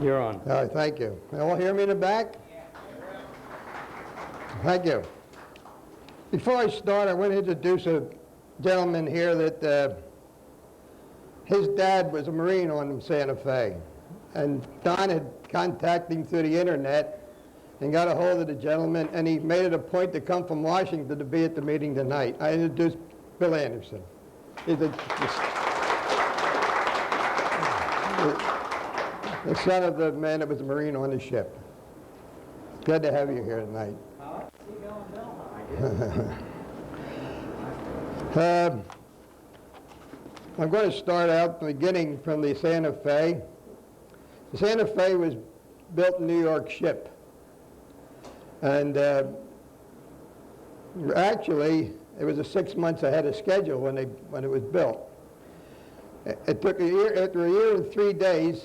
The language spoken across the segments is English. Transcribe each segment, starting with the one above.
You're on. All right, thank you. Can all hear me in the back? Thank you. Before I start, I want to introduce a gentleman here that his dad was a Marine on Santa Fe. And Don had contacted him through the internet and got a hold of the gentleman, and he made it a point to come from Washington to be at the meeting tonight. I introduced Bill Anderson. He's the son of the man that was a Marine on the ship. Glad to have you here tonight. I'm going to start out the beginning from the Santa Fe. The Santa Fe was built in New York ship. And actually, it was 6 months ahead of schedule when it was built. It took a year. After a year and 3 days,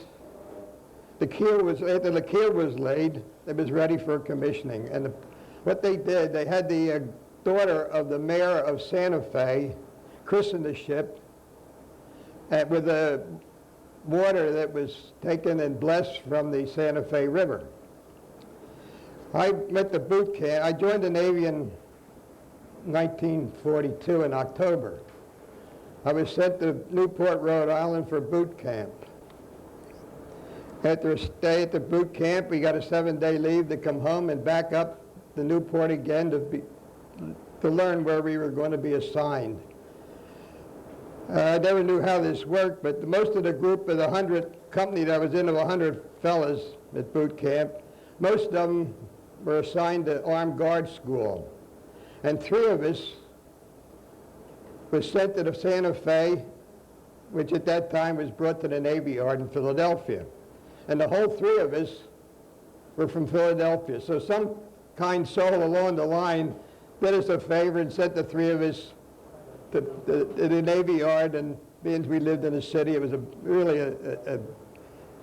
after the keel was laid, it was ready for commissioning. And what they did, they had the daughter of the mayor of Santa Fe christen the ship with the water that was taken and blessed from the Santa Fe River. I went to boot camp. I joined the Navy in 1942 in October. I was sent to Newport, Rhode Island for boot camp. After a stay at the boot camp, we got a 7-day leave to come home and back up to Newport again to learn where we were going to be assigned. I never knew how this worked, but most of the group of the 100 company that I was in, of 100 fellas at boot camp, most of them were assigned to Armed Guard School. And 3 of us were sent to the Santa Fe, which at that time was brought to the Navy Yard in Philadelphia. And the whole 3 of us were from Philadelphia. So some kind soul along the line did us a favor and sent the 3 of us to the Navy Yard, and being we lived in the city, it was really a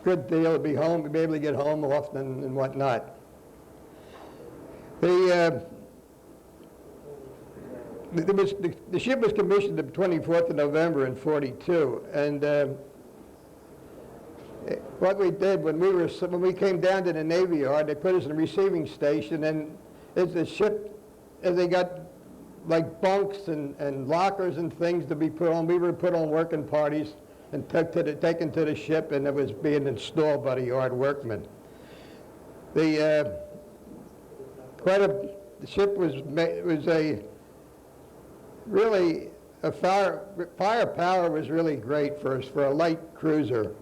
good deal to be home, to be able to get home often and whatnot. The ship was commissioned the 24th of November in 42, and what we did when we came down to the Navy Yard, they put us in a receiving station, and as the ship, as they got like bunks and lockers and things to be put on, we were put on working parties and taken to the ship, and it was being installed by the yard workmen. The ship was really firepower was really great for us for a light cruiser.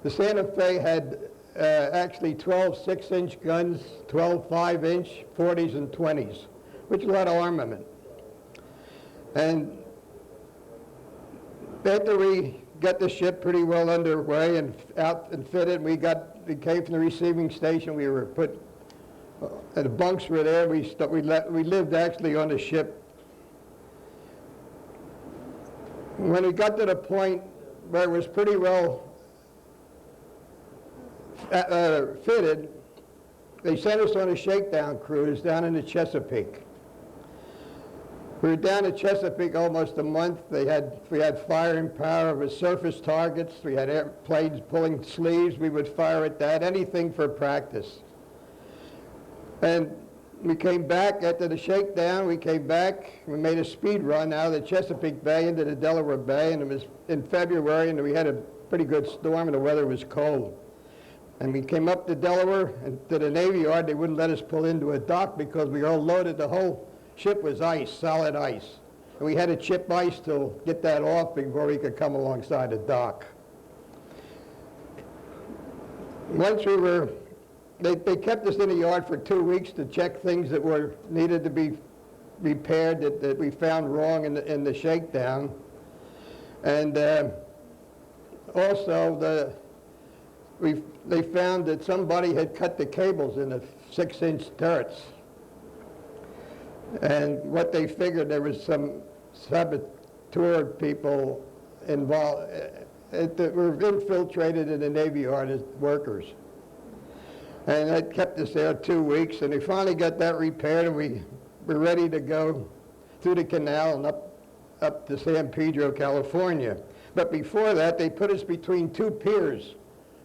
The Santa Fe had actually 12 6-inch guns, 12 5-inch, 40s and 20s, which is a lot of armament. And after we got the ship pretty well underway and out and fitted, we came from the receiving station. We were put, the bunks were there. We lived actually on the ship. When we got to the point where it was pretty well fitted, they sent us on a shakedown cruise down in the Chesapeake. We were down at Chesapeake almost a month. We had firing power with surface targets. We had airplanes pulling sleeves. We would fire at that, anything for practice. And we came back after the shakedown. We came back. We made a speed run out of the Chesapeake Bay into the Delaware Bay, and it was in February, and we had a pretty good storm, and the weather was cold. And we came up to Delaware and to the Navy Yard. They wouldn't let us pull into a dock because we were all loaded. The whole ship was ice, solid ice. And we had to chip ice to get that off before we could come alongside the dock. Once they kept us in the yard for 2 weeks to check things that needed to be repaired that we found wrong in the shakedown. And also they found that somebody had cut the cables in the 6-inch turrets. And what they figured, there was some saboteur people involved that were infiltrated in the Navy Yard as workers. And that kept us there 2 weeks, and we finally got that repaired, and we were ready to go through the canal and up to San Pedro, California. But before that, they put us between two piers,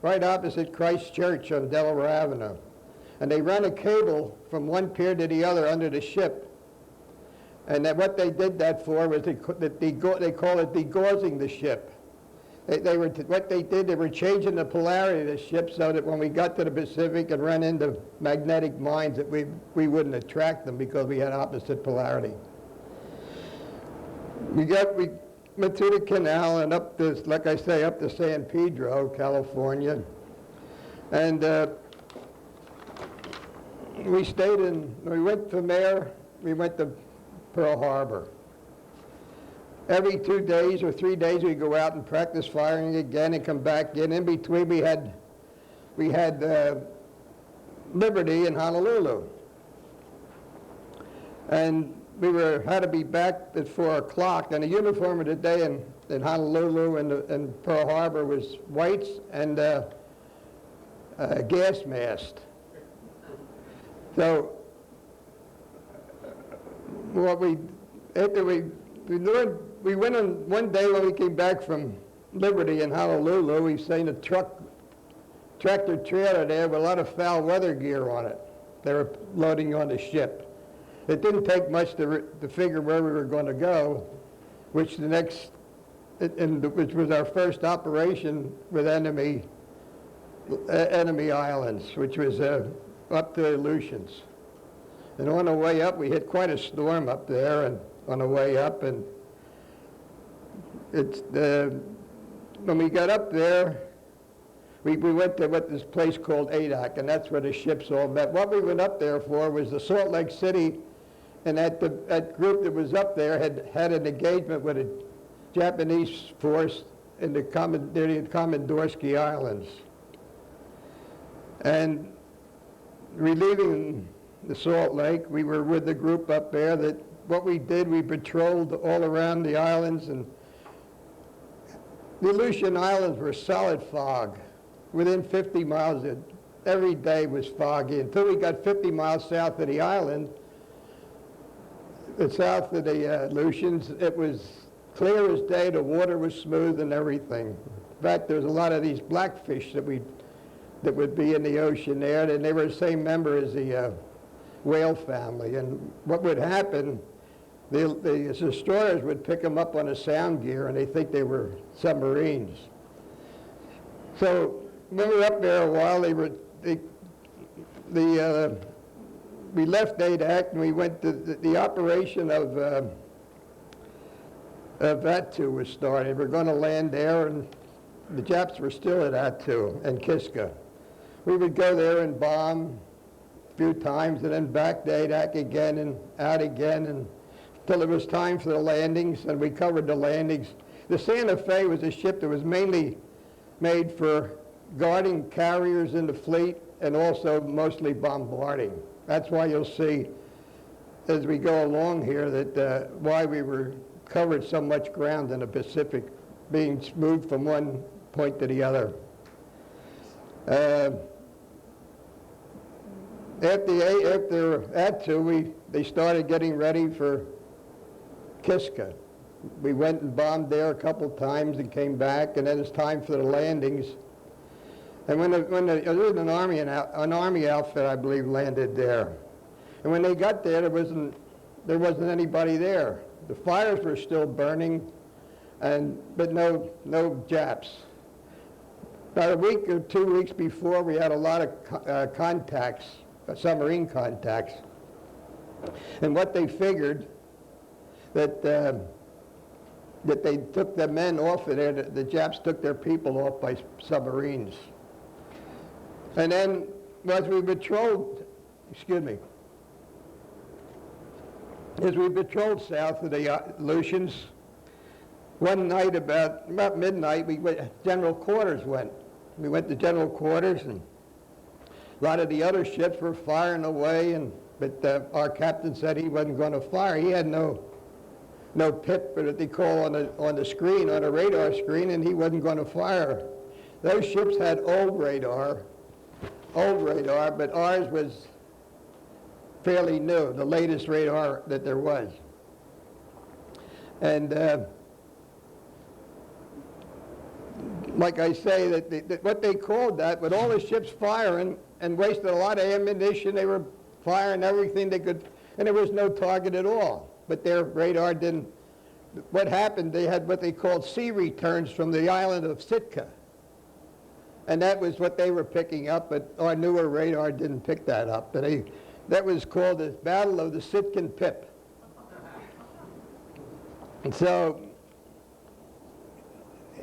right opposite Christ Church on Delaware Avenue. And they ran a cable from one pier to the other under the ship. And that what they did that for was they call it degaussing the ship. What they did, they were changing the polarity of the ship so that when we got to the Pacific and ran into magnetic mines that we wouldn't attract them because we had opposite polarity. We went through the canal and up this, like I say, up to San Pedro, California. And we went from there, we went to Pearl Harbor. Every 2 days or 3 days we'd go out and practice firing again and come back in. In between we had Liberty in Honolulu. And we had to be back at 4 o'clock, and the uniform of the day in Honolulu and Pearl Harbor was whites and gas masked. So we went on one day when we came back from Liberty in Honolulu. We seen a tractor trailer there with a lot of foul weather gear on it. They were loading on the ship. It didn't take much to figure where we were going to go, which was our first operation with enemy islands, which was up to Aleutians. And on the way up, we hit quite a storm up there, and on the way up, and when we got up there, we went to this place called Adak, and that's where the ships all met. What we went up there for was the Salt Lake City, and that group that was up there had an engagement with a Japanese force in the Komandorski Islands. And relieving the Salt Lake, we were with the group up there that what we did, we patrolled all around the islands, and the Aleutian Islands were solid fog. Within 50 miles, every day was foggy. Until we got 50 miles south of the island, south of the Aleutians, it was clear as day, the water was smooth and everything. In fact, there was a lot of these blackfish that would be in the ocean there, and they were the same member as the whale family. And what would happen, the destroyers would pick them up on a sound gear, and they think they were submarines. So when we were up there a while, we left Adak and we went to the operation of Attu was started. We're going to land there, and the Japs were still at Attu and Kiska. We would go there and bomb a few times, and then back to Adak again and out again, until it was time for the landings, and we covered the landings. The Santa Fe was a ship that was mainly made for guarding carriers in the fleet and also mostly bombarding. That's why you'll see as we go along here that why we were covered so much ground in the Pacific, being moved from one point to the other. After Attu, they started getting ready for Kiska. We went and bombed there a couple times and came back, and then it's time for the landings. And there was an army outfit, I believe, landed there. And when they got there, there wasn't anybody there. The fires were still burning, but no Japs. About a week or 2 weeks before, we had a lot of contacts, submarine contacts. And what they figured, that they took the men off of there, the Japs took their people off by submarines. And then, as we patrolled south of the Aleutians, one night about midnight, General Quarters went. We went to General Quarters, and a lot of the other ships were firing away, but our captain said he wasn't going to fire. He had no pip, but they call on the screen, on a radar screen, and he wasn't going to fire. Those ships had old radar, but ours was fairly new, the latest radar that there was. And like I say, that what they called that, with all the ships firing and wasted a lot of ammunition, they were firing everything they could, and there was no target at all. But their radar didn't. What happened, they had what they called sea returns from the island of Sitka. And that was what they were picking up, but our newer radar didn't pick that up. But that was called the Battle of the Sitkan Pip. And so,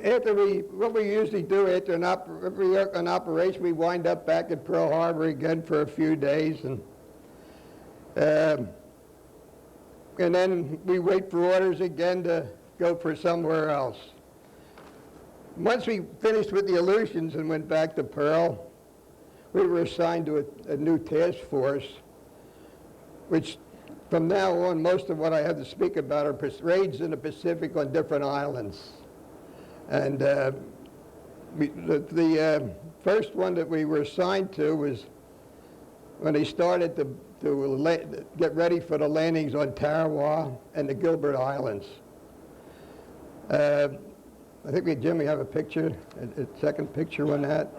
what we usually do after an operation, we wind up back at Pearl Harbor again for a few days, and then we wait for orders again to go for somewhere else. Once we finished with the Aleutians and went back to Pearl, we were assigned to a new task force, which from now on, most of what I have to speak about are raids in the Pacific on different islands. And the first one that we were assigned to was when they started to get ready for the landings on Tarawa and the Gilbert Islands. I think Jim, we have a picture, a second picture on that.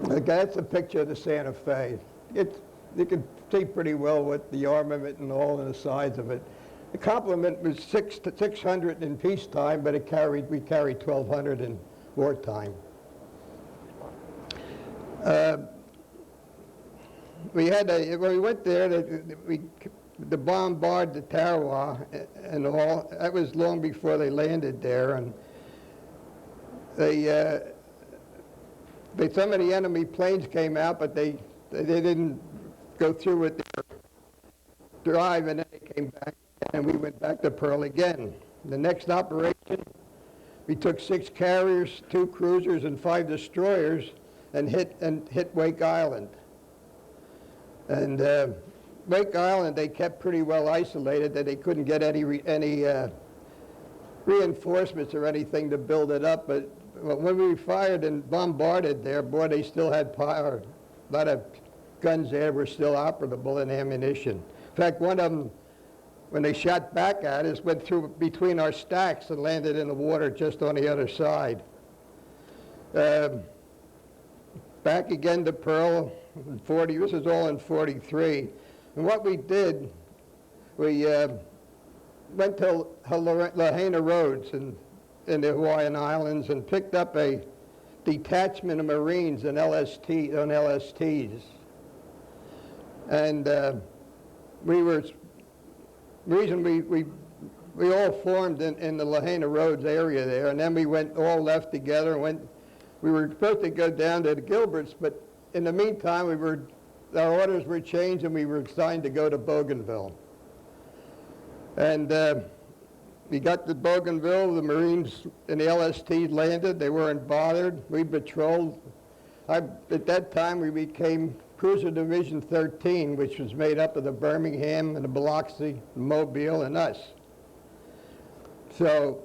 Okay, that's a picture of the Santa Fe. You can see pretty well what the armament and all and the size of it. The complement was 600 in peacetime, but we carried 1,200 in wartime. When we went there, the bombard the Tarawa and all. That was long before they landed there, and some of the enemy planes came out, but they didn't go through with their drive, and then they came back, and we went back to Pearl again. The next operation, we took 6 carriers, 2 cruisers, and 5 destroyers, and hit Wake Island. And Wake Island, they kept pretty well isolated, that they couldn't get any reinforcements or anything to build it up. But when we fired and bombarded there, boy, they still had power. A lot of guns there were still operable and ammunition. In fact, one of them, when they shot back at us, went through between our stacks and landed in the water just on the other side. Back again to Pearl in 40, this is all in 43. And what we did, we went to Lahaina Roads in the Hawaiian Islands and picked up a detachment of Marines on LSTs. And the reason we all formed in the Lahaina Roads area there, and then we all left together and we were supposed to go down to the Gilberts, but in the meantime, our orders were changed and we were assigned to go to Bougainville. And we got to Bougainville, the Marines and the LSTs landed, they weren't bothered. We patrolled. At that time, we became Cruiser Division 13, which was made up of the Birmingham and the Biloxi, Mobile, and us. So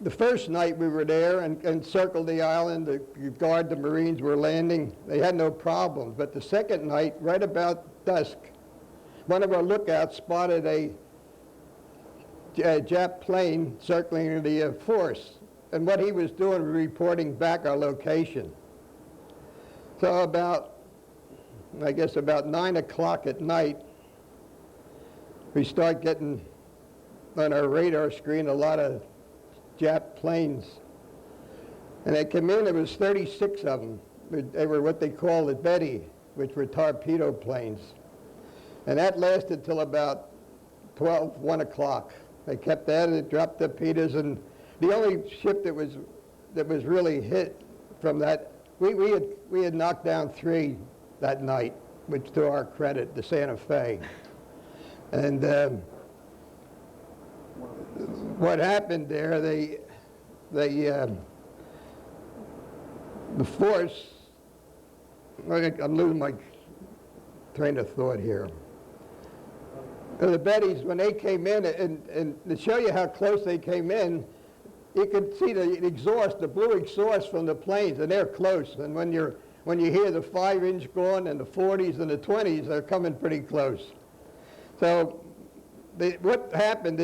the first night we were there and circled the island to guard the Marines were landing. They had no problems. But the second night, right about dusk, one of our lookouts spotted a Jap plane circling the force. And what he was doing was reporting back our location. So about 9 o'clock at night, we start getting on our radar screen a lot of Jap planes. And they came in, there was 36 of them. They were what they call the Betty, which were torpedo planes. And that lasted till about 1 o'clock. They kept at it, dropped torpedoes, and the only ship that was really hit from that, we had knocked down 3 that night, which to our credit, the Santa Fe. And what happened there, the force, I'm losing my train of thought here. The Bettys, when they came in, and to show you how close they came in, you could see the exhaust, the blue exhaust from the planes, and they're close. And when you hear the 5-inch going and the 40s and the 20s, they're coming pretty close. So what happened,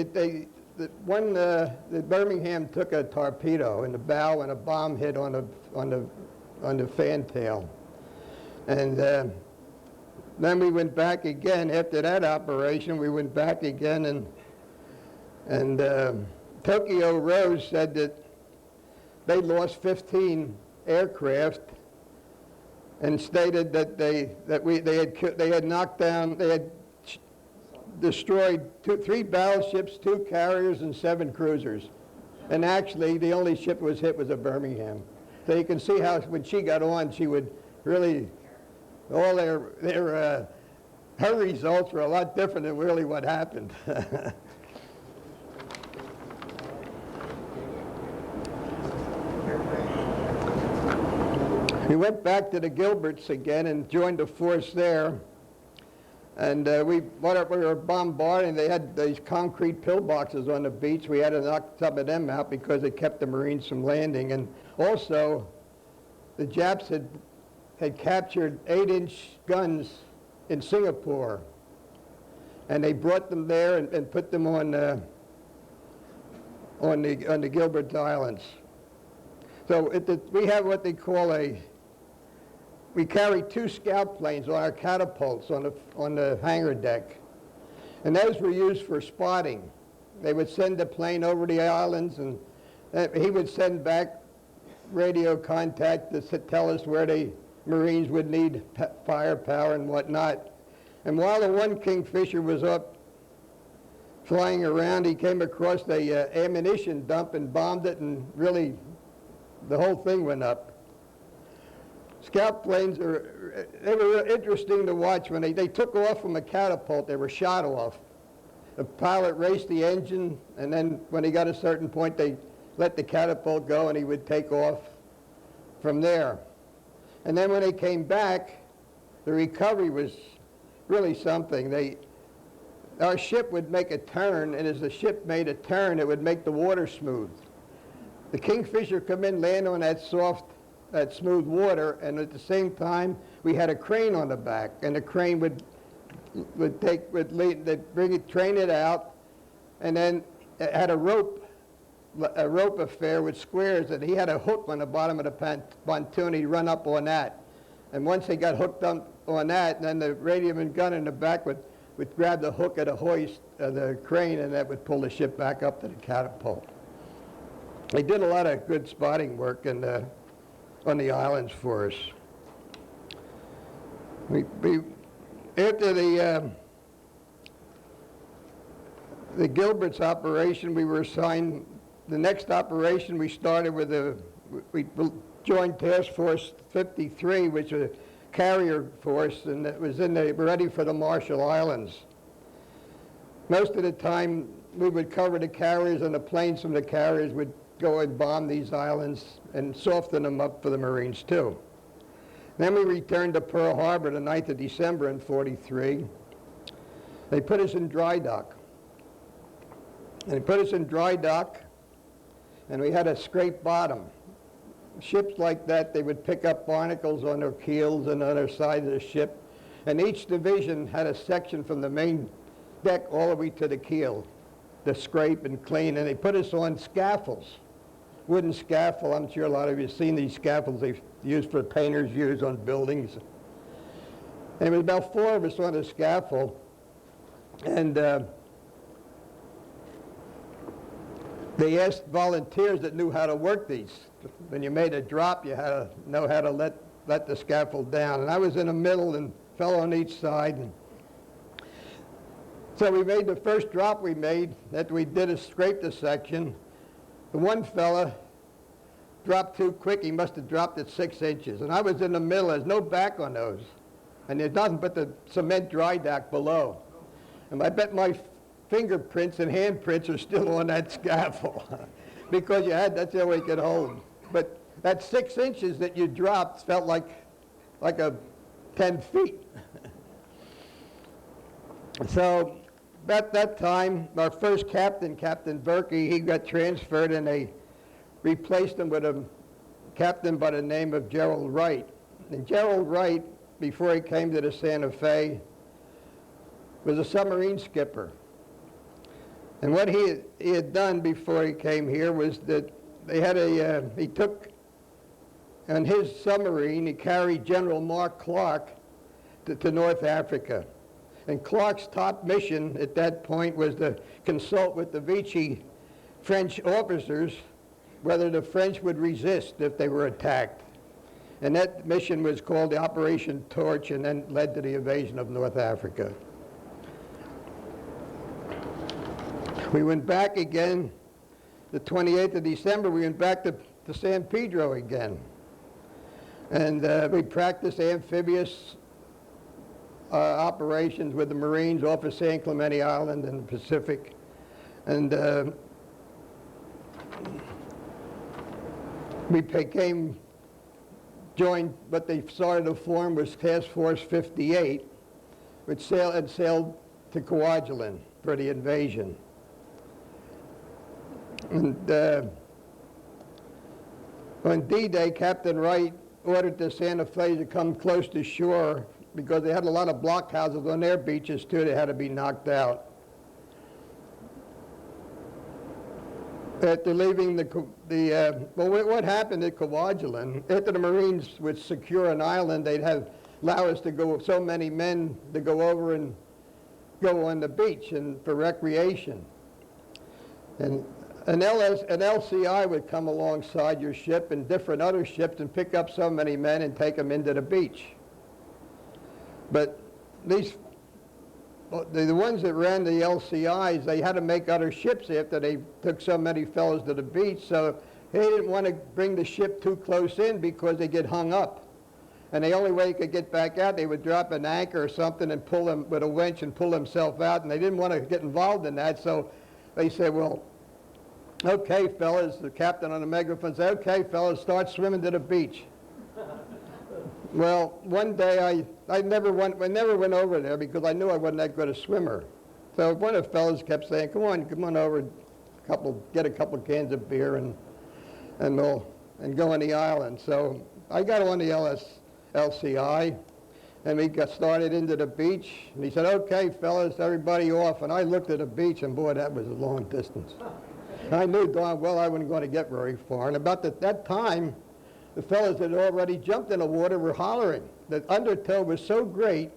the Birmingham took a torpedo in the bow and a bomb hit on the fantail. And then we went back again. After that operation, we went back again, and Tokyo Rose said that they lost 15 aircraft, and stated that they had knocked down, they had destroyed 3 battleships, 2 carriers, and 7 cruisers. And actually, the only ship that was hit was a Birmingham. So you can see how when she got on, she would really, all her results were a lot different than really what happened. We went back to the Gilberts again and joined the force there. And we were bombarding. They had these concrete pillboxes on the beach. We had to knock some of them out because it kept the Marines from landing. And also, the Japs had captured 8-inch guns in Singapore. And they brought them there and put them on the Gilbert Islands. So we have what they call we carry 2 scout planes on our catapults on the hangar deck. And those were used for spotting. They would send the plane over the islands, and he would send back radio contact to tell us where the Marines would need firepower and whatnot. And while the one Kingfisher was up flying around, he came across the ammunition dump and bombed it, and really the whole thing went up. Scout planes they were interesting to watch. When they took off from a catapult, they were shot off. The pilot raced the engine, and then when he got a certain point, they let the catapult go, and he would take off from there. And then when they came back, the recovery was really something. Our ship would make a turn, and as the ship made a turn, it would make the water smooth. The Kingfisher come in, land on that smooth water, and at the same time, we had a crane on the back, and the crane would train it out, and then it had a rope affair with squares, and he had a hook on the bottom of the pontoon. He'd run up on that, and once he got hooked up on that, then the radioman gun in the back would grab the hook of the hoist of the crane, and that would pull the ship back up to the catapult. They did a lot of good spotting work on the islands for us. After the Gilbert's operation, we were assigned the next operation. We started with we joined Task Force 53, which was a carrier force, and it was ready for the Marshall Islands. Most of the time, we would cover the carriers, and the planes from the carriers would go and bomb these islands and soften them up for the Marines too. Then we returned to Pearl Harbor the 9th of December in '43. They put us in dry dock. And we had a scrape bottom. Ships like that, they would pick up barnacles on their keels and on their sides of the ship. And each division had a section from the main deck all the way to the keel to scrape and clean. And they put us on scaffolds. Wooden scaffold. I'm sure a lot of you have seen these scaffolds they painters use on buildings. And it was about 4 of us on the scaffold. And they asked volunteers that knew how to work these. When you made a drop, you had to know how to let the scaffold down. And I was in the middle and fell on each side. And so we made the first drop we made. After we did is scrape the section. The one fella dropped too quick. He must have dropped it 6 inches. And I was in the middle. There's no back on those. And there's nothing but the cement dry dock below. And I bet my fingerprints and handprints are still on that scaffold because that's the only way you could hold. But that 6 inches that you dropped felt like 10 feet. So about that time, our first captain, Captain Berkey, he got transferred, and they replaced him with a captain by the name of Gerald Wright. And Gerald Wright, before he came to the Santa Fe, was a submarine skipper. And what he had done before he came here was that they had he took, on his submarine, he carried General Mark Clark to North Africa. And Clark's top mission at that point was to consult with the Vichy French officers whether the French would resist if they were attacked. And that mission was called the Operation Torch, and then led to the invasion of North Africa. We went back again, the 28th of December, we went back to San Pedro again. And we practiced amphibious operations with the Marines off of San Clemente Island in the Pacific. And we joined what they started to form was Task Force 58, which had sailed to Kwajalein for the invasion. And on D-Day, Captain Wright ordered the Santa Fe to come close to shore because they had a lot of blockhouses on their beaches too that had to be knocked out. After leaving what happened at Kwajalein, after the Marines would secure an island, they'd allow us to go, so many men to go over and go on the beach and for recreation. And an LCI would come alongside your ship and different other ships and pick up so many men and take them into the beach. But the ones that ran the LCIs, they had to make other ships after they took so many fellows to the beach, so they didn't want to bring the ship too close in because they get hung up. And the only way they could get back out, they would drop an anchor or something and pull them with a winch and pull themselves out, and they didn't want to get involved in that, so they said, well, okay, fellas, the captain on the megaphone said, okay, fellas, start swimming to the beach. Well, one day I never went over there because I knew I wasn't that good a swimmer. So one of the fellas kept saying, come on over, get a couple cans of beer and go on the island. So I got on the LCI, and we got started into the beach, and he said, okay, fellas, everybody off. And I looked at the beach, and boy, that was a long distance. I knew darn well I wasn't going to get very far. And about that time, the fellows that had already jumped in the water were hollering. The undertow was so great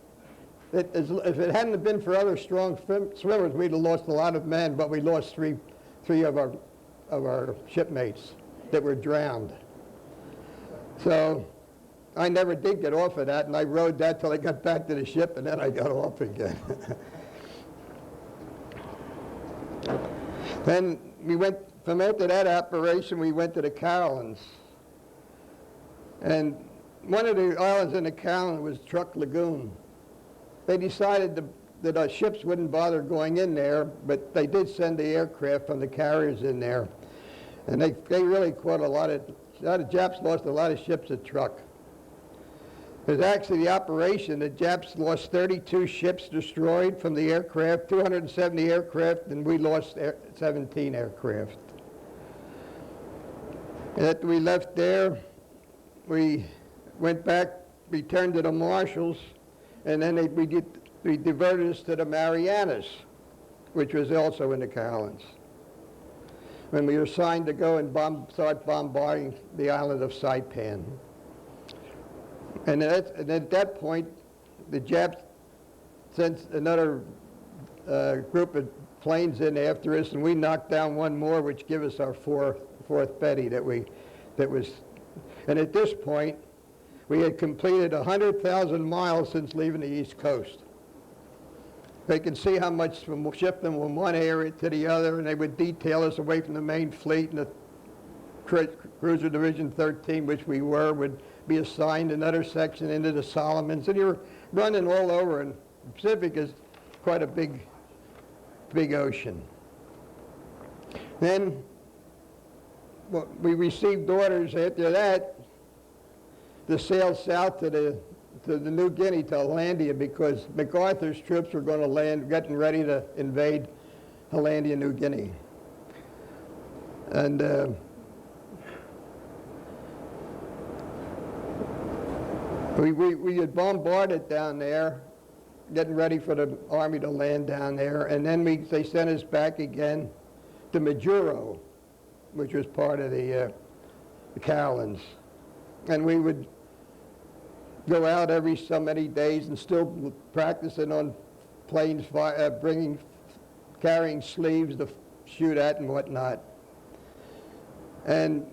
that if it hadn't been for other strong swimmers, we'd have lost a lot of men, but we lost three of our shipmates that were drowned. So I never did get off of that, and I rode that till I got back to the ship, and then I got off again. Then we went, from after that operation, we went to the Carolines. And one of the islands in the Carolines was Truck Lagoon. They decided that our ships wouldn't bother going in there, but they did send the aircraft from the carriers in there. And they really caught a lot of Japs lost a lot of ships at Truck. It was actually the operation. The Japs lost 32 ships destroyed from the aircraft, 270 aircraft, and we lost 17 aircraft. And after we left there, we went back, returned to the Marshalls, and then we diverted us to the Marianas, which was also in the Carolines, when we were assigned to go and start bombarding the island of Saipan. And at that point, the Japs sent another group of planes in after us, and we knocked down one more, which gave us our fourth Betty and at this point, we had completed 100,000 miles since leaving the East Coast. They could see how much from shifting from one area to the other, and they would detail us away from the main fleet, and the Cruiser Division 13, which we were, would be assigned another section into the Solomons, and you're running all over, and the Pacific is quite a big ocean. Then we received orders after that to sail south to the New Guinea, to Hollandia, because MacArthur's troops were going to land, getting ready to invade Hollandia, New Guinea. And we had bombarded down there, getting ready for the Army to land down there. And then they sent us back again to Majuro, which was part of the Carolines. And we would go out every so many days and still practicing on planes, carrying sleeves to shoot at and whatnot. And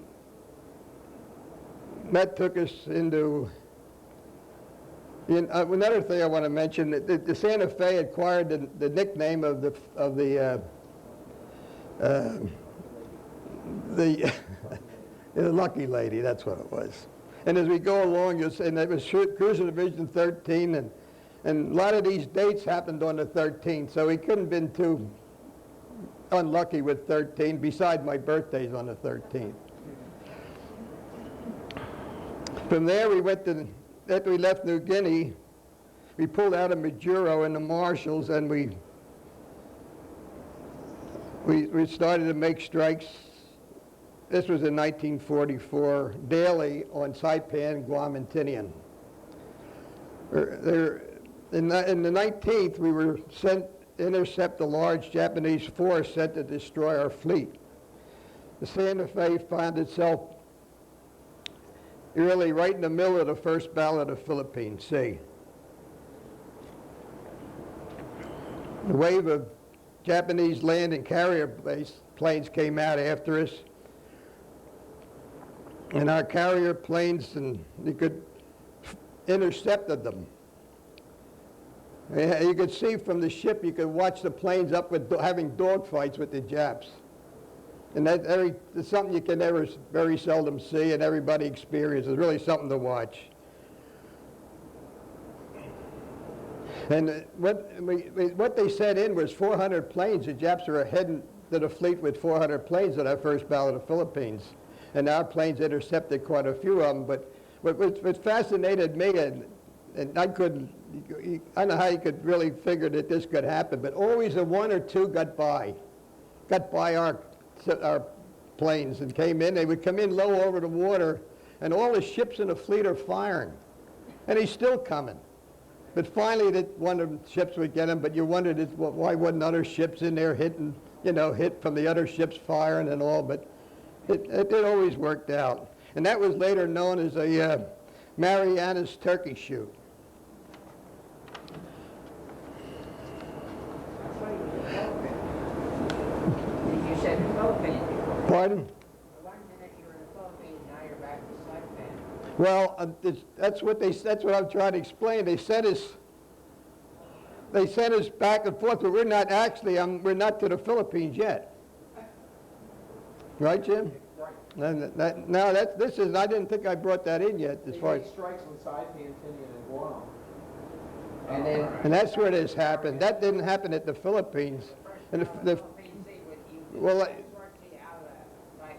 that took us into, another thing I want to mention, the Santa Fe acquired the nickname of the Lucky Lady, that's what it was. And as we go along, you'll see, and it was Cruiser Division 13, and a lot of these dates happened on the 13th, so we couldn't have been too unlucky with 13, besides my birthday's on the 13th. From there, after we left New Guinea, we pulled out of Majuro in the Marshalls, and we started to make strikes. This was in 1944, daily on Saipan, Guam, and Tinian. In the 19th, we were sent to intercept a large Japanese force sent to destroy our fleet. The Santa Fe found itself really right in the middle of the first battle of the Philippine Sea. The wave of Japanese land and carrier planes came out after us. And our carrier planes, and you could intercepted them. You could see from the ship, you could watch the planes up with having dogfights with the Japs. And it's something you can very seldom see, and everybody experiences. It's really something to watch. And what they sent in was 400 planes. The Japs were heading to the fleet with 400 planes in our first battle of the Philippines. And our planes intercepted quite a few of them. But what fascinated me, and I don't know how you could really figure that this could happen, but always a one or two got by our planes and came in. They would come in low over the water, and all the ships in the fleet are firing. And he's still coming. But finally, one of the ships would get him, but you wondered why wasn't other ships in there hitting, hit from the other ships firing and all, but it always worked out. And that was later known as a Mariana's turkey shoot. You said the Philippines before. Pardon? I learned that you were in the Philippines, now you're back to Saipan. Well, that's what I'm trying to explain. They sent us back and forth, but we're not to the Philippines yet. Right, Jim? Right. Now I didn't think I brought that in yet as far as. They strikes on Saipan, Tinian, and Guam. And that's where this happened. That didn't happen at the Philippines. And the well, out of Saipan,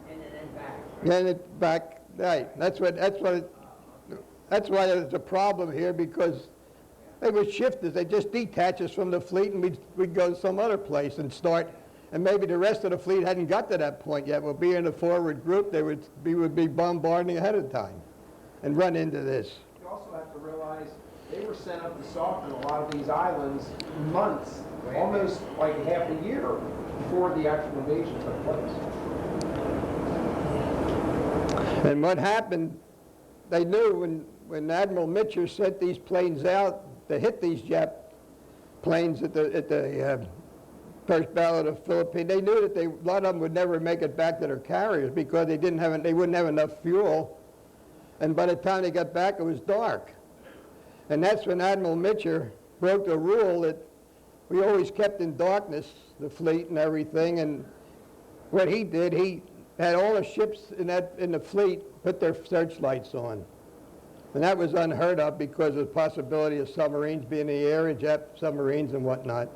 and then back. and it back right. That's why there's a problem here, because they would shift us. They just detach us from the fleet, and we'd go to some other place and start. And maybe the rest of the fleet hadn't got to that point yet. We'll be in a forward group. We would be bombarding ahead of time and run into this. You also have to realize they were sent up to soften a lot of these islands months, almost like half a year before the actual invasion took place. And what happened, they knew when Admiral Mitchell sent these planes out to hit these Jap planes at the first battle of the Philippines, they knew that a lot of them would never make it back to their carriers because they wouldn't have enough fuel. And by the time they got back, it was dark. And that's when Admiral Mitchell broke the rule that we always kept in darkness, the fleet and everything. And what he did, he had all the ships in the fleet put their searchlights on. And that was unheard of because of the possibility of submarines being in the area, Jap submarines and whatnot.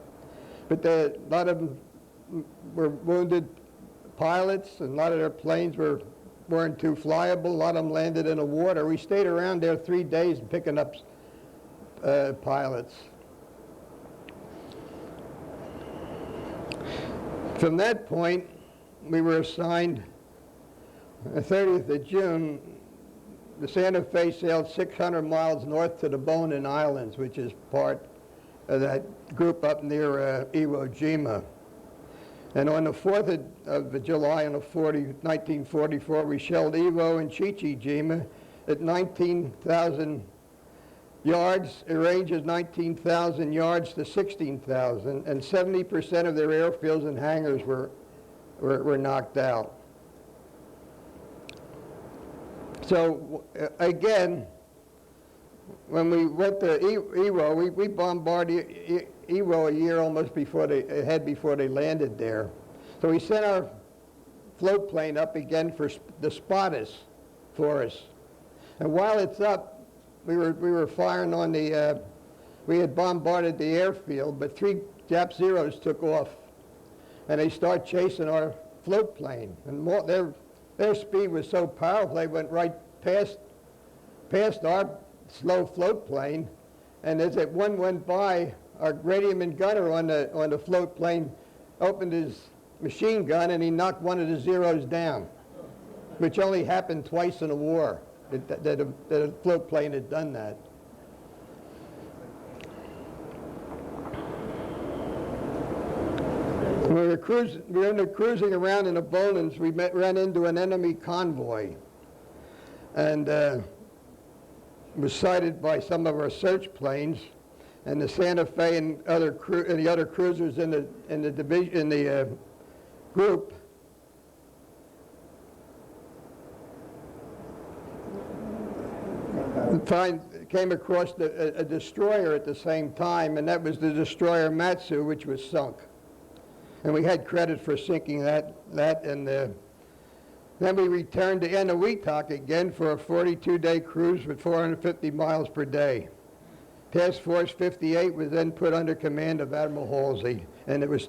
But a lot of them were wounded pilots, and a lot of their planes weren't too flyable. A lot of them landed in the water. We stayed around there 3 days picking up pilots. From that point, we were assigned, the 30th of June, the Santa Fe sailed 600 miles north to the Bonin Islands, which is part of that group up near Iwo Jima. And on the 4th of July in 1944, we shelled Iwo and Chichi-Jima at 19,000 yards. It ranges 19,000 yards to 16,000, and 70% of their airfields and hangars were knocked out. So again, when we went to Iwo, we bombarded Iwo a year almost before they landed there. So we sent our float plane up again to spot us for us. And while it's up, we were firing on the. We had bombarded the airfield, but 3 Jap Zeros took off, and they started chasing our float plane. And their speed was so powerful, they went right past our slow float plane, and as that one went by, our radioman gunner on the float plane opened his machine gun and he knocked one of the Zeros down, which only happened twice in a war that a float plane had done that. When we were cruising around in the Bonins, we ran into an enemy convoy, and was sighted by some of our search planes, and the Santa Fe and the other cruisers in the group came across a destroyer at the same time, and that was the destroyer Matsu, which was sunk. And we had credit for sinking that and then we returned to Eniwetok again for a 42-day cruise with 450 miles per day. Task Force 58 was then put under command of Admiral Halsey, and it was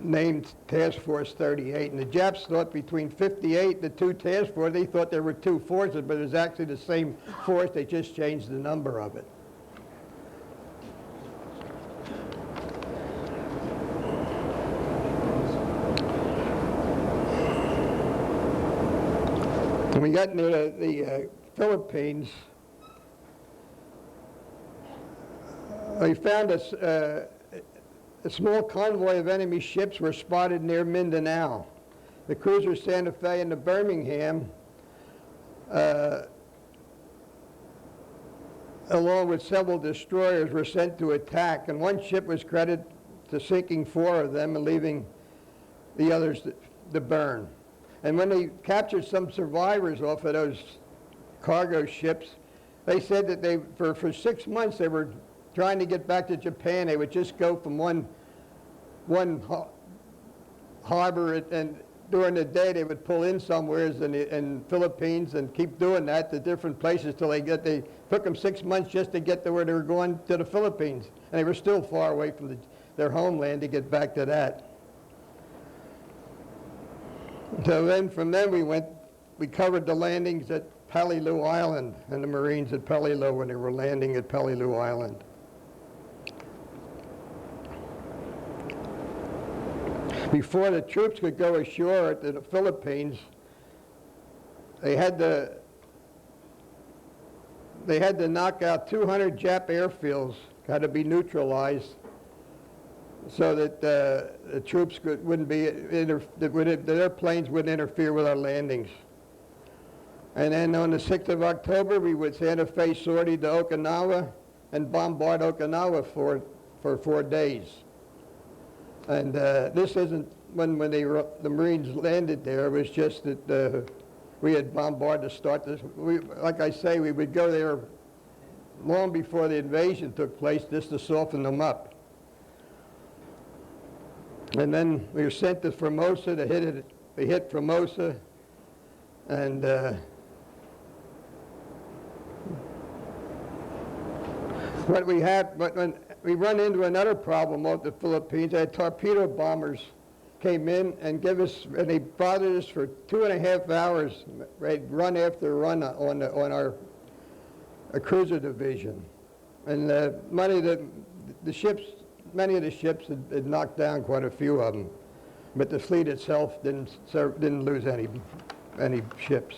named Task Force 38. And the Japs thought between 58 and the 2 task forces, they thought there were 2 forces, but it was actually the same force. They just changed the number of it. When we got near the Philippines, we found a small convoy of enemy ships were spotted near Mindanao. The cruiser Santa Fe and the Birmingham, along with several destroyers, were sent to attack, and one ship was credited to sinking 4 of them and leaving the others to burn. And when they captured some survivors off of those cargo ships, they said that for 6 months they were trying to get back to Japan. They would just go from one harbor, and during the day they would pull in somewhere in Philippines and keep doing that to different places till they took them 6 months just to get to where they were going to the Philippines. And they were still far away from their homeland to get back to that. So then from then we covered the landings at Palilu Island, and the Marines at Palilu when they were landing at Palilu Island. Before the troops could go ashore at the Philippines, they had to knock out 200 Jap airfields, got to be neutralized, so that the troops wouldn't be, their planes wouldn't interfere with our landings. And then on the 6th of October, we would Santa Fe sortie to Okinawa and bombard Okinawa for 4 days. And this isn't when the Marines landed there. It was just that we had bombarded to start this. Like I say, we would go there long before the invasion took place just to soften them up. And then we were sent to Formosa to hit it. We hit Formosa, and when we run into another problem off the Philippines, they had torpedo bombers came in and they bothered us for 2.5 hours. They'd run after run on our cruiser division, and many of the ships had knocked down quite a few of them, but the fleet itself didn't lose any ships.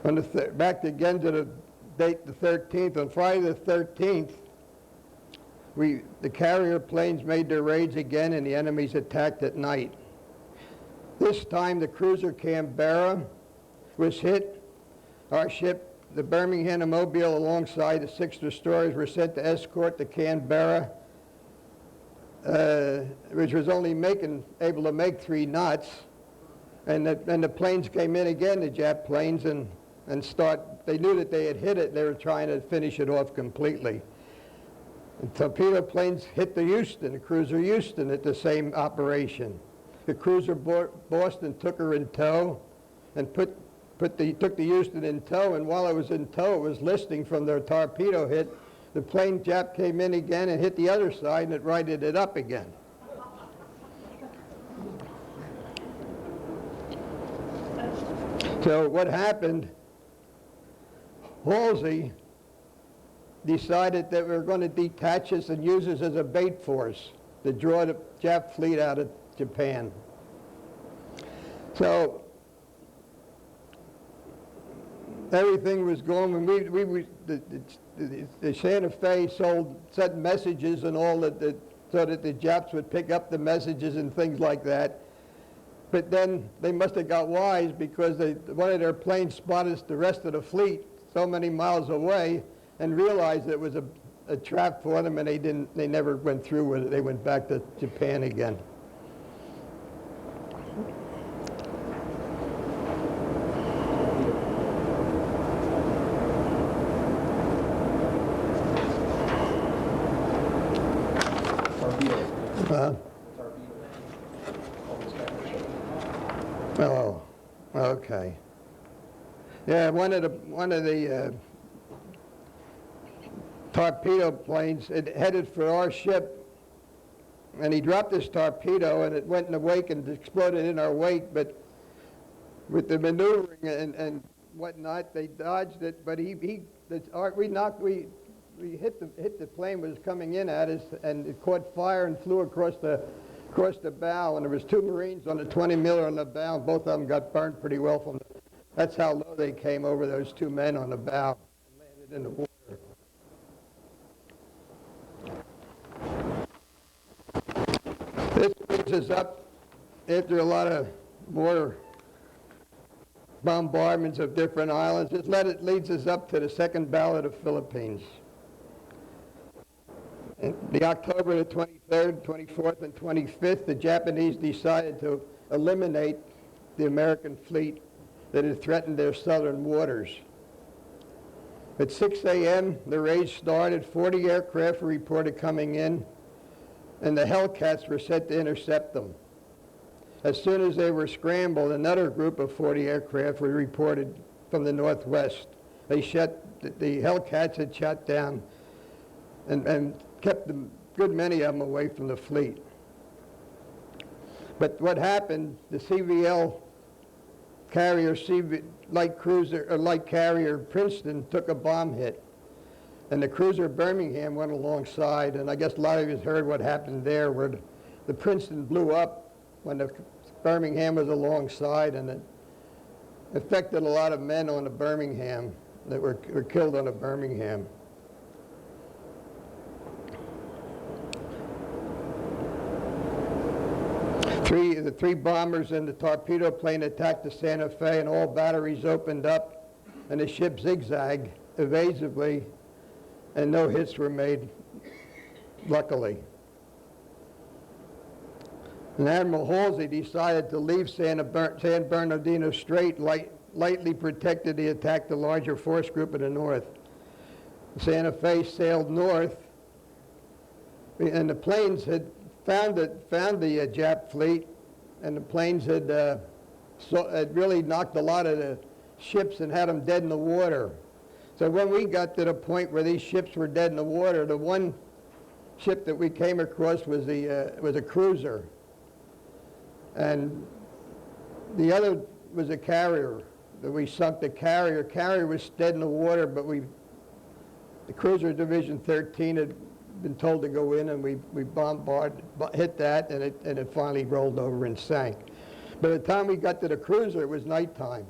Back again to the date, the 13th. On Friday the 13th, the carrier planes made their raids again, and the enemies attacked at night. This time, the cruiser Canberra was hit. Our ship, the Birmingham and Mobile, alongside the 6 destroyers, were sent to escort the Canberra, which was only able to make 3 knots. And the planes came in again, the Jap planes, and they knew that they had hit it. They were trying to finish it off completely. And torpedo planes hit the Houston, the cruiser Houston, at the same operation. The cruiser Boston took her in tow and took the Houston in tow, and while it was in tow, it was listing from their torpedo hit. The plane Jap came in again and hit the other side, and it righted it up again. So what happened, Halsey decided that we were going to detach us and use us as a bait force to draw the Jap fleet out of Japan. So everything was going, and the Santa Fe sent messages and all that, so that the Japs would pick up the messages and things like that. But then they must have got wise, because one of their planes spotted the rest of the fleet so many miles away and realized it was a trap for them, and they never went through with it. They went back to Japan again. Oh, okay. Yeah, one of the torpedo planes, it headed for our ship, and he dropped this torpedo, and it went in the wake and exploded in our wake. But with the maneuvering and whatnot, they dodged it. But we hit the plane was coming in at us, and it caught fire and flew across the bow, and there was 2 Marines on the 20 miller on the bow, and both of them got burned pretty well from that's how low they came over, those 2 men on the bow, and landed in the water. This leads us up, after a lot of more bombardments of different islands, it leads us up to the Second Battle of the Philippines. In the October the 23rd, 24th, and 25th, the Japanese decided to eliminate the American fleet that had threatened their southern waters. At 6 a.m., the raid started. 40 aircraft were reported coming in, and the Hellcats were sent to intercept them. As soon as they were scrambled, another group of 40 aircraft were reported from the northwest. The Hellcats had shot down and kept a good many of them away from the fleet. But what happened, the CVL carrier, light carrier Princeton took a bomb hit, and the cruiser Birmingham went alongside, and I guess a lot of you heard what happened there, where the Princeton blew up when the Birmingham was alongside, and it affected a lot of men on the Birmingham that were killed on the Birmingham. The 3 bombers and the torpedo plane attacked the Santa Fe, and all batteries opened up, and the ship zigzagged evasively, and no hits were made, luckily. And Admiral Halsey decided to leave San Bernardino Strait, lightly protected. He attacked the larger force group in the north. Santa Fe sailed north, and the planes had found the Jap fleet, and the planes had really knocked a lot of the ships and had them dead in the water. So when we got to the point where these ships were dead in the water, the one ship that we came across was a cruiser, and the other was a carrier that we sunk. The carrier was dead in the water, but the cruiser Division 13 had been told to go in, and we hit that, and it finally rolled over and sank. By the time we got to the cruiser, it was nighttime.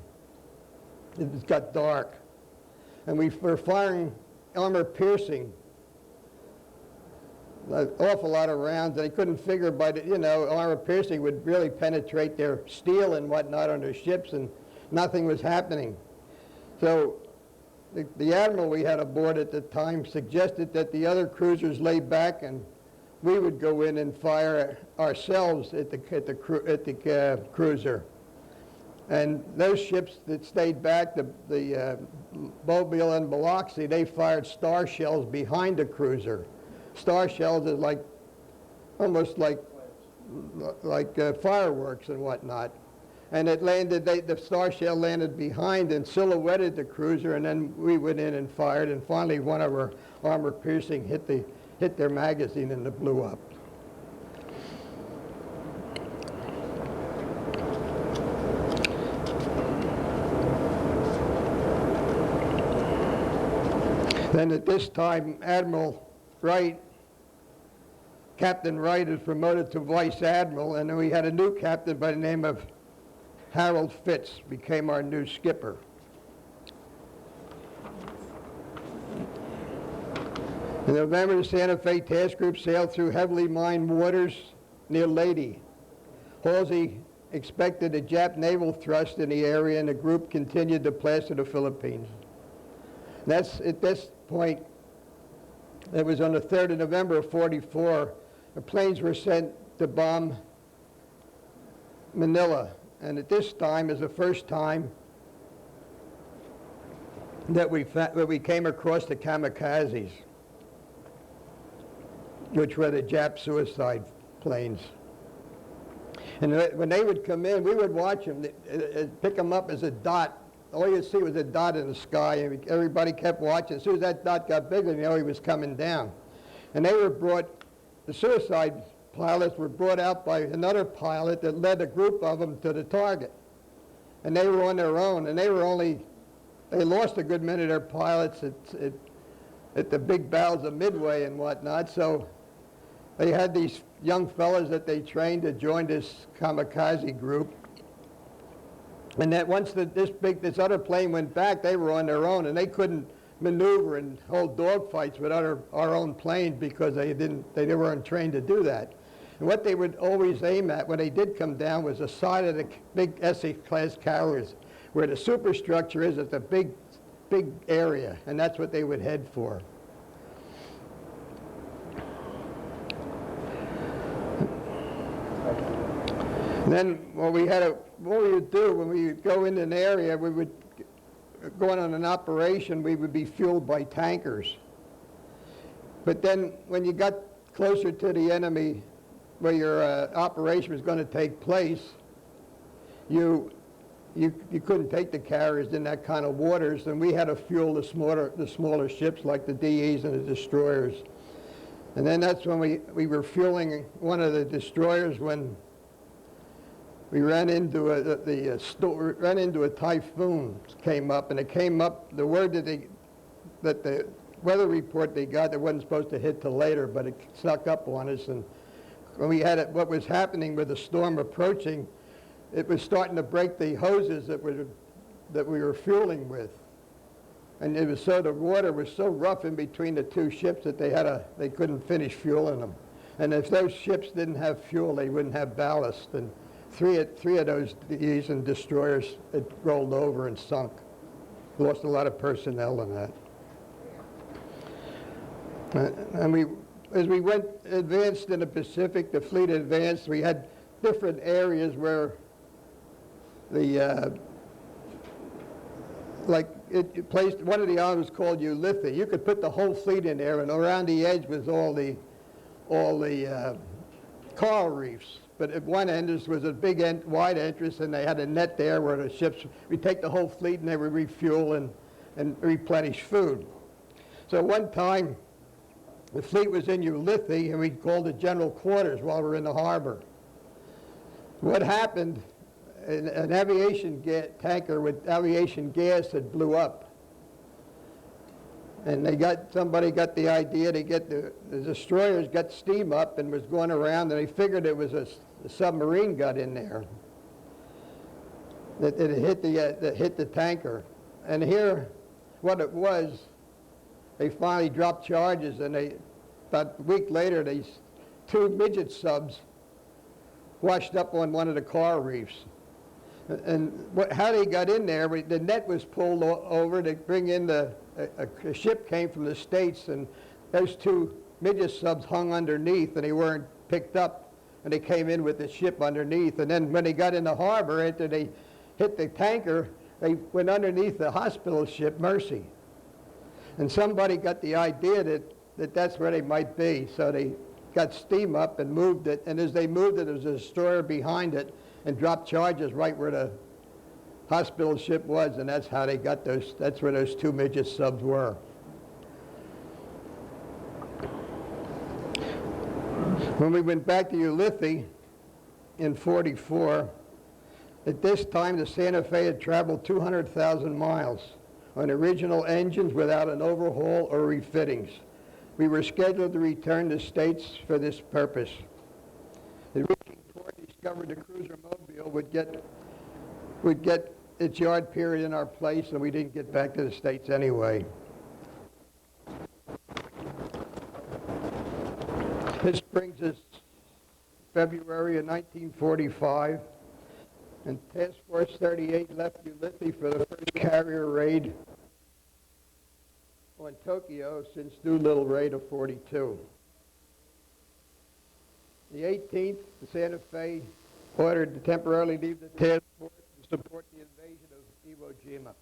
it got dark. And we were firing armor-piercing, an awful lot of rounds, and they couldn't figure by the, armor-piercing would really penetrate their steel and whatnot on their ships, and nothing was happening. So the admiral we had aboard at the time suggested that the other cruisers lay back and we would go in and fire ourselves at the cruiser. And those ships that stayed back, the Mobile and Biloxi, they fired star shells behind the cruiser. Star shells is almost like fireworks and whatnot. And it landed, the star shell landed behind and silhouetted the cruiser, and then we went in and fired, and finally one of our armor-piercing hit their magazine and it blew up. Then at this time, Admiral Wright, Captain Wright, is promoted to Vice Admiral, and then we had a new captain by the name of Harold Fitz, became our new skipper. In November, the Santa Fe Task Group sailed through heavily mined waters near Leyte. Halsey expected a Jap naval thrust in the area, and the group continued to plaster the Philippines. That's at this point, it was on the 3rd of November of 44, the planes were sent to bomb Manila. And at this time is the first time that we came across the kamikazes, which were the Jap suicide planes. And when they would come in, we would watch them, pick them up as a dot. All you'd see was a dot in the sky, and everybody kept watching. As soon as that dot got bigger, you know he was coming down. And they were brought, the suicide pilots were brought out by another pilot that led a group of them to the target. And they were on their own, and they lost a good many of their pilots at the big battles of Midway and whatnot, so they had these young fellas that they trained to join this kamikaze group. And that once this other plane went back, they were on their own, and they couldn't maneuver and hold dogfights with our own planes because they weren't trained to do that. And what they would always aim at when they did come down was the side of the big SA-class carriers, where the superstructure is at the big area, and that's what they would head for. And then what we would do when we would go into an area, we would go on an operation, we would be fueled by tankers. But then when you got closer to the enemy, where your operation was going to take place, you couldn't take the carriers in that kind of waters, and we had to fuel the smaller ships like the DEs and the destroyers. And then that's when we were fueling one of the destroyers when we ran into a typhoon came up, and it came up, the word that the weather report they got that wasn't supposed to hit till later, but it snuck up on us, and when we had it, what was happening with the storm approaching, it was starting to break the hoses that we were fueling with. And the water was so rough in between the two ships that they couldn't finish fueling them. And if those ships didn't have fuel, they wouldn't have ballast. And three of those DEs and destroyers had rolled over and sunk. Lost a lot of personnel in that. And as we advanced in the Pacific, the fleet advanced, we had different areas where one of the islands was called Ulithi. You could put the whole fleet in there, and around the edge was all the coral reefs. But at one end was a big wide entrance, and they had a net there where the ships, we'd take the whole fleet and they would refuel and replenish food. So one time, the fleet was in Ulithi, and we called it general quarters while we were in the harbor. What happened, an aviation tanker with aviation gas had blew up. And somebody got the idea to get the destroyers got steam up and was going around, and they figured it was a submarine got in there that hit the tanker. And here, what it was, they finally dropped charges, and about a week later, these two midget subs washed up on one of the coral reefs. And how they got in there, the net was pulled over to bring in a ship came from the States, and those two midget subs hung underneath, and they weren't picked up, and they came in with the ship underneath. And then when they got in the harbor, after they hit the tanker, they went underneath the hospital ship, Mercy. And somebody got the idea that that's where they might be, so they got steam up and moved it, and as they moved it, there was a destroyer behind it, and dropped charges right where the hospital ship was, and that's how they got those, that's where those two midget subs were. When we went back to Ulithi in '44, at this time the Santa Fe had traveled 200,000 miles on original engines without an overhaul or refittings. We were scheduled to return to States for this purpose. At reaching port, discovered the cruiser Mobile would get its yard period in our place, and we didn't get back to the States anyway. This brings us February of 1945, and Task Force 38 left Ulithi for the first carrier raid on Tokyo since Doolittle raid of '42. The 18th, the Santa Fe ordered to temporarily leave the task force to support the invasion of Iwo Jima.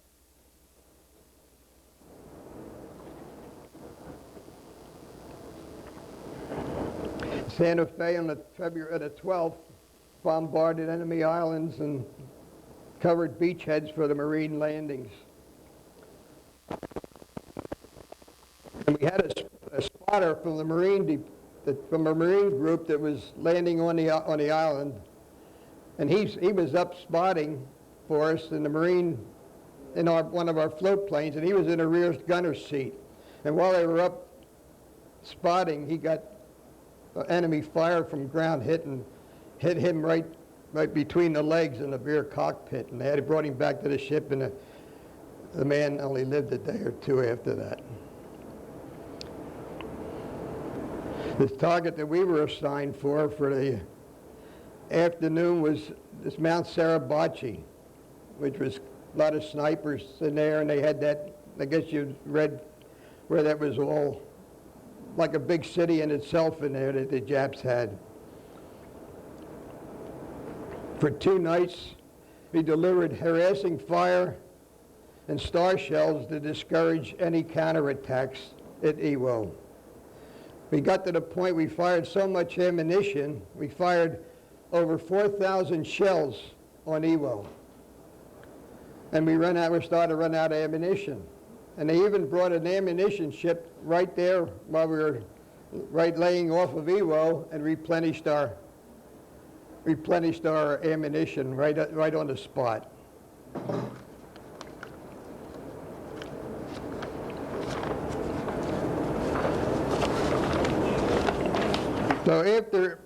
Santa Fe on the February the 12th bombarded enemy islands and covered beachheads for the Marine landings. And we had a spotter from the from a Marine group that was landing on the island, and he was up spotting for us in the Marine, in one of our float planes, and he was in a rear gunner's seat. And while they were up spotting, he got enemy fire from ground hit him right between the legs in the rear cockpit, and they had brought him back to the ship, and the man only lived a day or two after that. The target that we were assigned for the afternoon was this Mount Suribachi, which was a lot of snipers in there, and they had that, I guess you read where that was all like a big city in itself in there that the Japs had. For 2 nights, we delivered harassing fire and star shells to discourage any counterattacks at Iwo. We got to the point we fired so much ammunition, we fired over 4,000 shells on Iwo. And we started to run out of ammunition. And they even brought an ammunition ship right there while we were laying off of Iwo, and replenished our ammunition right on the spot. So after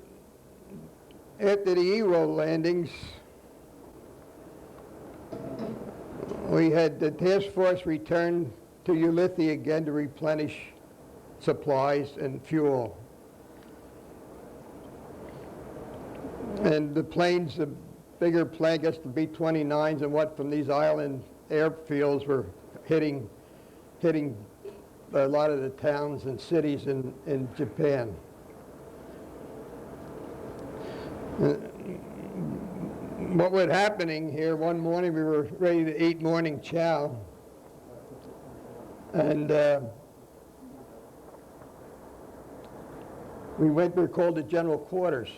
the Iwo landings, we had the task force return to Ulithi again to replenish supplies and fuel. And the planes, the bigger plane, I guess the B-29s and what from these island airfields were hitting a lot of the towns and cities in Japan. What was happening here, one morning we were ready to eat morning chow, and we were called to general quarters.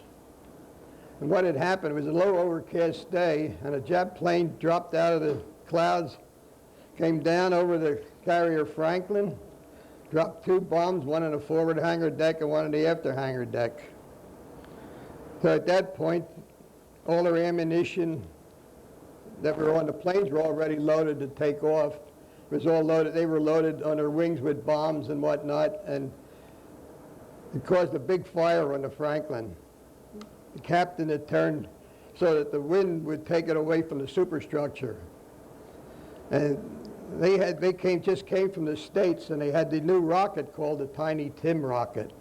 And what had happened was a low overcast day, and a Jap plane dropped out of the clouds, came down over the carrier Franklin, dropped 2 bombs, one in the forward hangar deck and one in the after hangar deck. So at that point, all their ammunition that were on the planes were already loaded to take off. It was all loaded. They were loaded on their wings with bombs and whatnot, and it caused a big fire on the Franklin. The captain had turned so that the wind would take it away from the superstructure. And just came from the States, and they had the new rocket called the Tiny Tim rocket.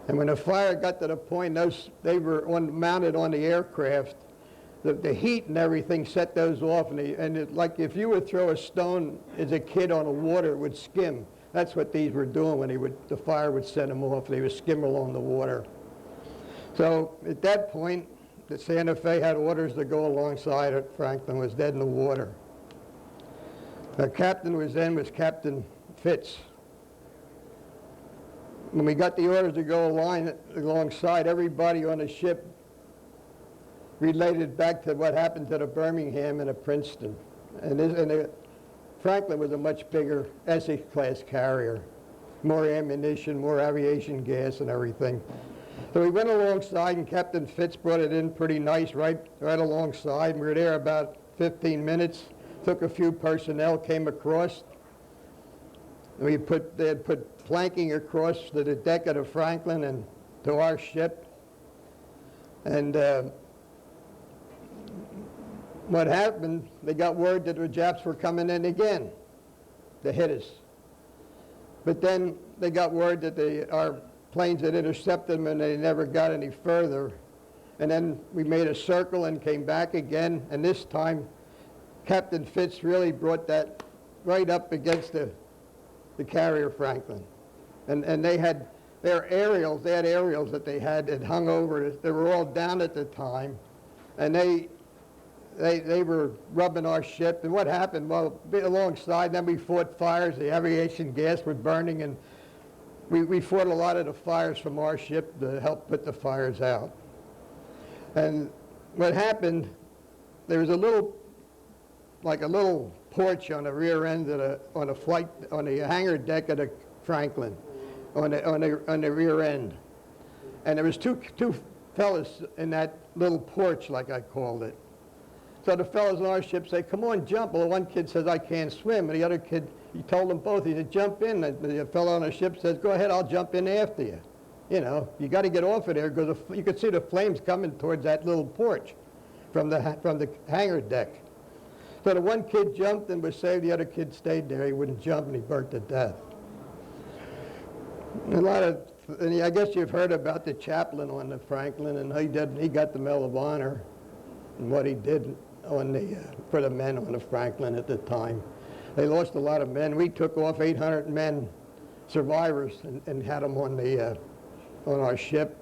And when the fire got to the point, they were mounted on the aircraft, the heat and everything set those off, and like if you would throw a stone as a kid on the water, it would skim. That's what these were doing when the fire would set them off. They would skim along the water. So at that point, the Santa Fe had orders to go alongside it. Franklin was dead in the water. The captain was Captain Fitz. When we got the orders to go alongside, everybody on the ship related back to what happened to the Birmingham and the Princeton. Franklin was a much bigger Essex-class carrier, more ammunition, more aviation gas and everything. So we went alongside, and Captain Fitz brought it in pretty nice right alongside. We were there about 15 minutes, took a few personnel, came across. They had put planking across to the deck of the Franklin and to our ship. And what happened, they got word that the Japs were coming in again to hit us. But then they got word that our planes had intercepted them and they never got any further. And then we made a circle and came back again, and this time Captain Fitz really brought that right up against the carrier Franklin. And they had aerials that they had hung over. They were all down at the time, and they were rubbing our ship. And what happened? Well, alongside them we fought fires. The aviation gas was burning, and we fought a lot of the fires from our ship to help put the fires out. And what happened, there was a little porch on the rear end of on the hangar deck of the Franklin, on the rear end. And there was two fellas in that little porch, like I called it. So the fellas on our ship say, "Come on, jump." Well, one kid says, "I can't swim." And the other kid, he told them both, he said, "Jump in." And the fellow on the ship says, "Go ahead, I'll jump in after you." You know, you got to get off of there because you could see the flames coming towards that little porch from the hangar deck. So the one kid jumped and was saved. The other kid stayed there. He wouldn't jump, and he burnt to death. And I guess you've heard about the chaplain on the Franklin, and he got the Medal of Honor and what he did for the men on the Franklin at the time. They lost a lot of men. We took off 800 men, survivors, and had them on our ship.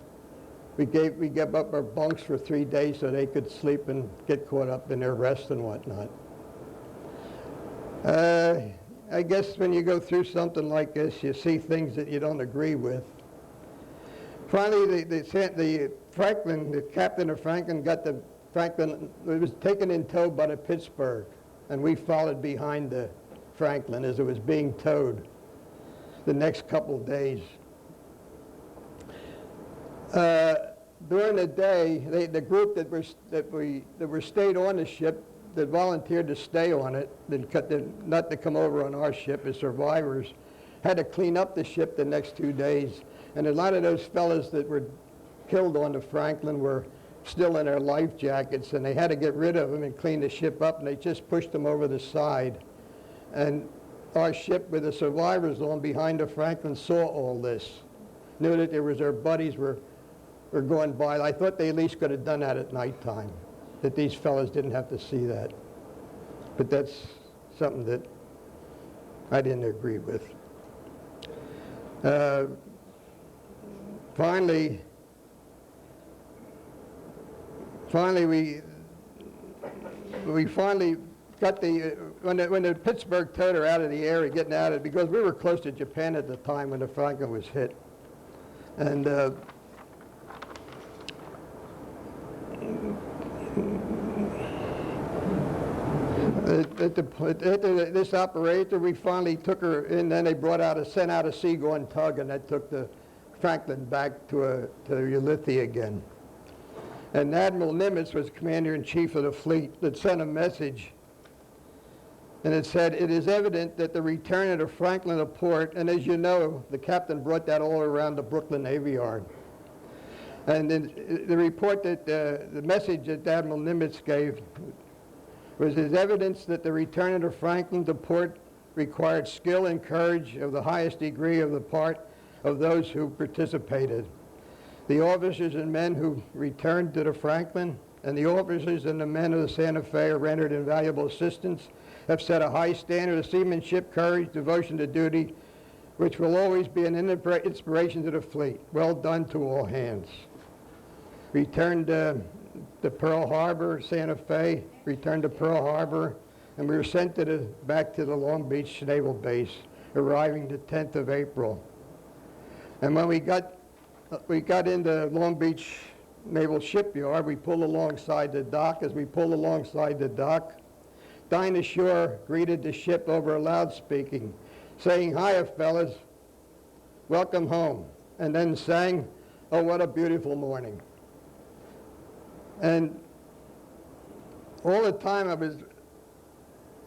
We gave up our bunks for 3 days so they could sleep and get caught up in their rest and whatnot. I guess when you go through something like this, you see things that you don't agree with. Finally, the captain of Franklin got the Franklin. It was taken in tow by the Pittsburgh, and we followed behind the Franklin as it was being towed the next couple of days. During the day, the group that were stayed on the ship, that volunteered to stay on it, not to come over on our ship as survivors, had to clean up the ship the next 2 days. And a lot of those fellas that were killed on the Franklin were still in their life jackets, and they had to get rid of them and clean the ship up, and they just pushed them over the side. And our ship with the survivors on behind the Franklin saw all this, knew that their buddies were going by. I thought they at least could have done that at nighttime, that these fellas didn't have to see that. But that's something that I didn't agree with. Finally, we finally got when the Pittsburgh towed her out of the area, getting out of it, because we were close to Japan at the time when the Franklin was hit. And this operator, we finally took her in, then they sent out a seagoing tug, and that took the Franklin back to Ulithi again. And Admiral Nimitz was commander-in-chief of the fleet that sent a message, and it said, "It is evident that the return of the Franklin to port," and as you know, the captain brought that all around the Brooklyn Navy Yard. And then the report that the message that Admiral Nimitz gave was as evidence that the return of Franklin to port required skill and courage of the highest degree of the part of those who participated. The officers and men who returned to the Franklin and the officers and the men of the Santa Fe who rendered invaluable assistance have set a high standard of seamanship, courage, devotion to duty, which will always be an inspiration to the fleet. Well done to all hands. Returned to Pearl Harbor, Santa Fe, returned to Pearl Harbor, and we were sent back to the Long Beach Naval Base, arriving the 10th of April. And when we got into Long Beach Naval Shipyard, we pulled alongside the dock. As we pulled alongside the dock, Dinah Shore greeted the ship over a loudspeaking, saying, "Hiya, fellas, welcome home," and then sang, "Oh, what a beautiful morning." And all the time I was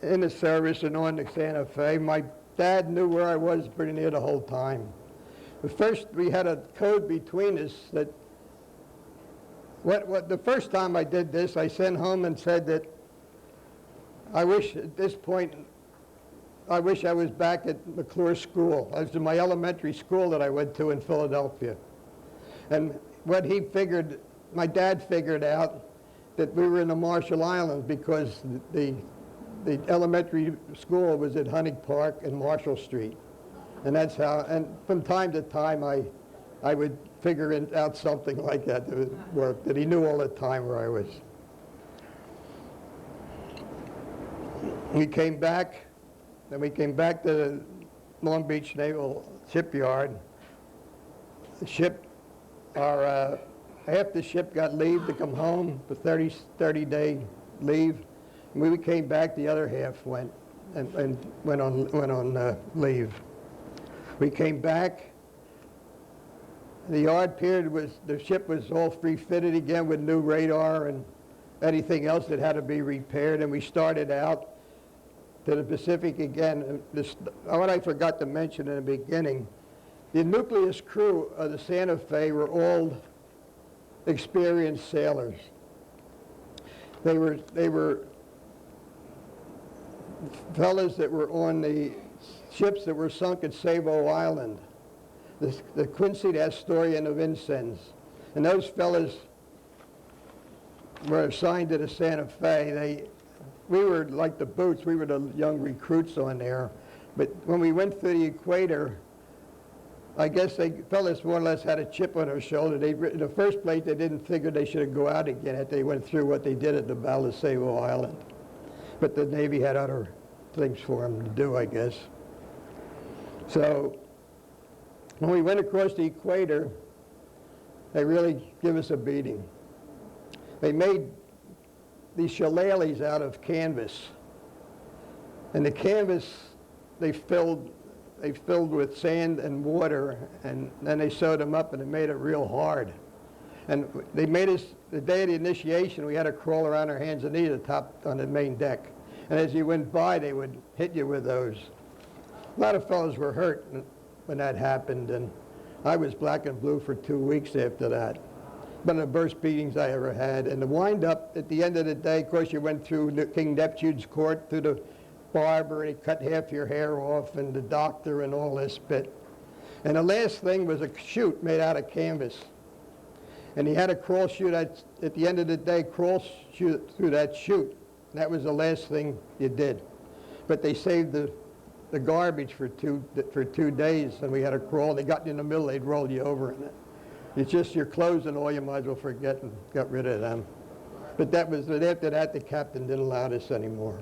in the service and on the Santa Fe, my dad knew where I was pretty near the whole time. But first, we had a code between us that the first time I did this, I sent home and said that I wish at this point, I wish I was back at McClure School. I was in my elementary school that I went to in Philadelphia. And what he figured, my dad figured out that we were in the Marshall Islands because the elementary school was at Hunting Park and Marshall Street. And that's how, and from time to time I would figure out something like that would work, that he knew all the time where I was. We came back, then we came back to the Long Beach Naval Shipyard. The ship, half the ship got leave to come home, the 30-day leave. And when we came back, the other half went on leave. We came back. The yard period the ship was all refitted again with new radar and anything else that had to be repaired, and we started out to the Pacific again. What I forgot to mention in the beginning, the nucleus crew of the Santa Fe were all experienced sailors. They were fellas that were on the ships that were sunk at Savo Island, the Quincy, the Astoria, and the Vincennes. And those fellas were assigned to the Santa Fe. We were like the boots, we were the young recruits on there. But when we went through the equator, I guess fellas more or less had a chip on their shoulder. In the first place, they didn't figure they should go out again after they went through what they did at the Battle of Savo Island. But the Navy had other things for them to do, I guess. So when we went across the equator, they really give us a beating. They made these shillelaghs out of canvas. And the canvas they filled with sand and water, and then they sewed them up and it made it real hard. And they made us, the day of the initiation, we had to crawl around our hands and knees on the main deck. And as you went by, they would hit you with those. A lot of fellows were hurt when that happened, and I was black and blue for 2 weeks after that. One of the worst beatings I ever had. And the wind up at the end of the day, of course, you went through King Neptune's court, through the barber, and he cut half your hair off, and the doctor, and all this bit. And the last thing was a chute made out of canvas. And he had a crawl chute at the end of the day, crawl chute through that chute. And that was the last thing you did. But they saved the garbage for 2 days, and we had to crawl. They got you in the middle, they'd roll you over in it. It's just your clothes and all, you might as well forget and got rid of them. But after that, the captain didn't allow this anymore.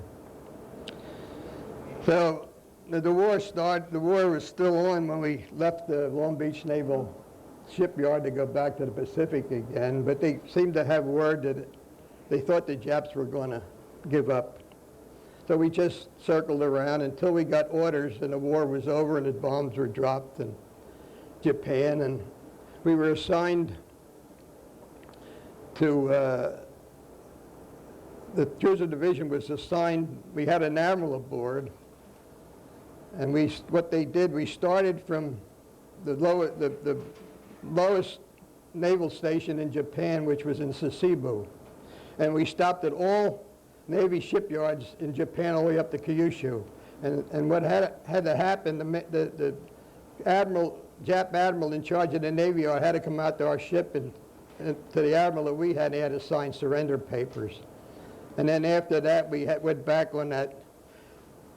So the war started. The war was still on when we left the Long Beach Naval Shipyard to go back to the Pacific again, but they seemed to have word that they thought the Japs were going to give up. So we just circled around until we got orders and the war was over and the bombs were dropped in Japan, and we were assigned to, the cruiser division was assigned, we had an admiral aboard, and what they did, we started from the lowest naval station in Japan, which was in Sasebo, and we stopped at all Navy shipyards in Japan all the way up to Kyushu. And what had to happen, the admiral, Jap admiral in charge of the Navy Yard had to come out to our ship and to the admiral that we had, he had to sign surrender papers. And then after that, we went back on that.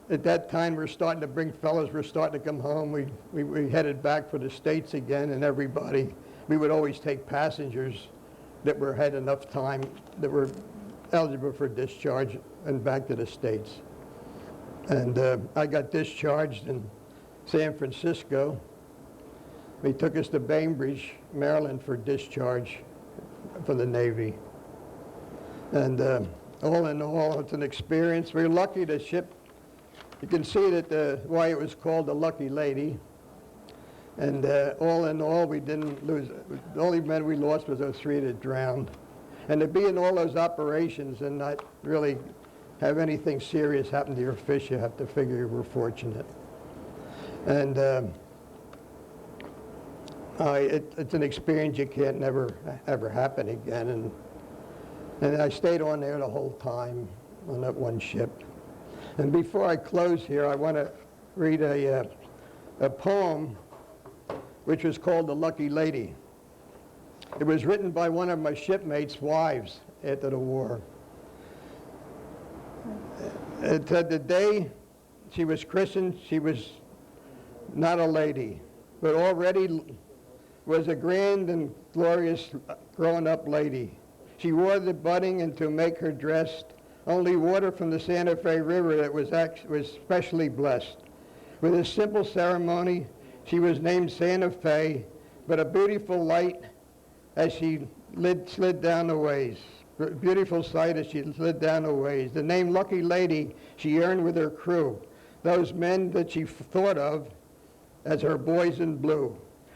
At that time, we're starting to bring fellows, we're starting to come home. We headed back for the States again, and everybody, we would always take passengers that were had enough time, that were eligible for discharge and back to the States. And I got discharged in San Francisco. They took us to Bainbridge, Maryland for discharge for the Navy. And all in all, it's an experience. We were lucky the ship, you can see that why it was called the Lucky Lady. And all in all, we didn't lose. The only men we lost was those 3 that drowned. And to be in all those operations and not really have anything serious happen to your fish, you have to figure you were fortunate. And it's an experience you can't never ever happen again. And I stayed on there the whole time on that one ship. And before I close here, I want to read a poem which was called The Lucky Lady. It was written by one of my shipmates' wives after the war. It said the day she was christened, she was not a lady, but already was a grand and glorious grown-up lady. She wore the budding, and to make her dressed, only water from the Santa Fe River that was specially blessed. With a simple ceremony, she was named Santa Fe, but a beautiful light as she slid down the ways. Beautiful sight as she slid down the ways. The name Lucky Lady she earned with her crew, those men that she thought of as her boys in blue.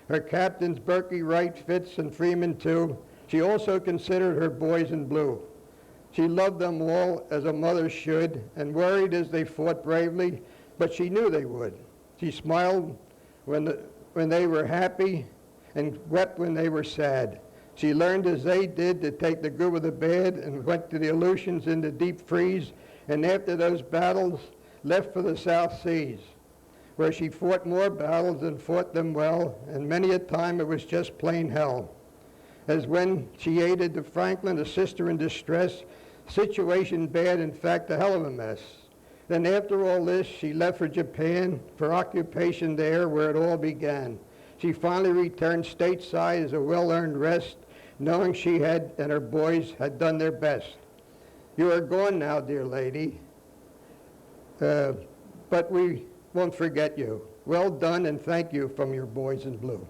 Her captains, Berkey, Wright, Fitz, and Freeman too, she also considered her boys in blue. She loved them all as a mother should, and worried as they fought bravely, but she knew they would. She smiled when they were happy and wept when they were sad. She learned as they did to take the good with the bad and went to the Aleutians in the deep freeze, and after those battles left for the South Seas, where she fought more battles and fought them well, and many a time it was just plain hell. As when she aided the Franklin, a sister in distress, situation bad, in fact, a hell of a mess. Then after all this, she left for Japan, for occupation there where it all began. She finally returned stateside as a well-earned rest, knowing she had and her boys had done their best. You are gone now, dear lady, but we won't forget you. Well done, and thank you from your boys in blue.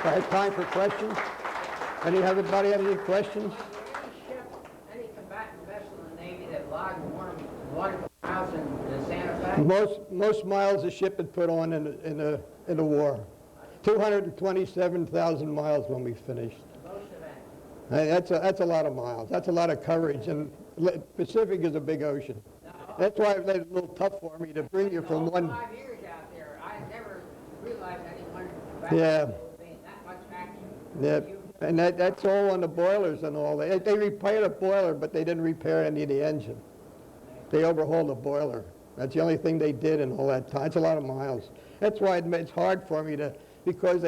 I have time for questions. Anybody have any questions? Any combatant vessel in the Navy that logged more miles in the Santa Fe? Most miles the ship had put on in the war. 227,000 miles when we finished. Most of that. That's a lot of miles. That's a lot of coverage, and Pacific is a big ocean. That's why it was a little tough for me to bring you from one. 5 years out there, I never realized anyone Yeah. being that much action. Yeah, and that's all on the boilers and all that. They repaired a boiler, but they didn't repair any of the engine. They overhauled the boiler. That's the only thing they did in all that time. It's a lot of miles. That's why it's hard for me because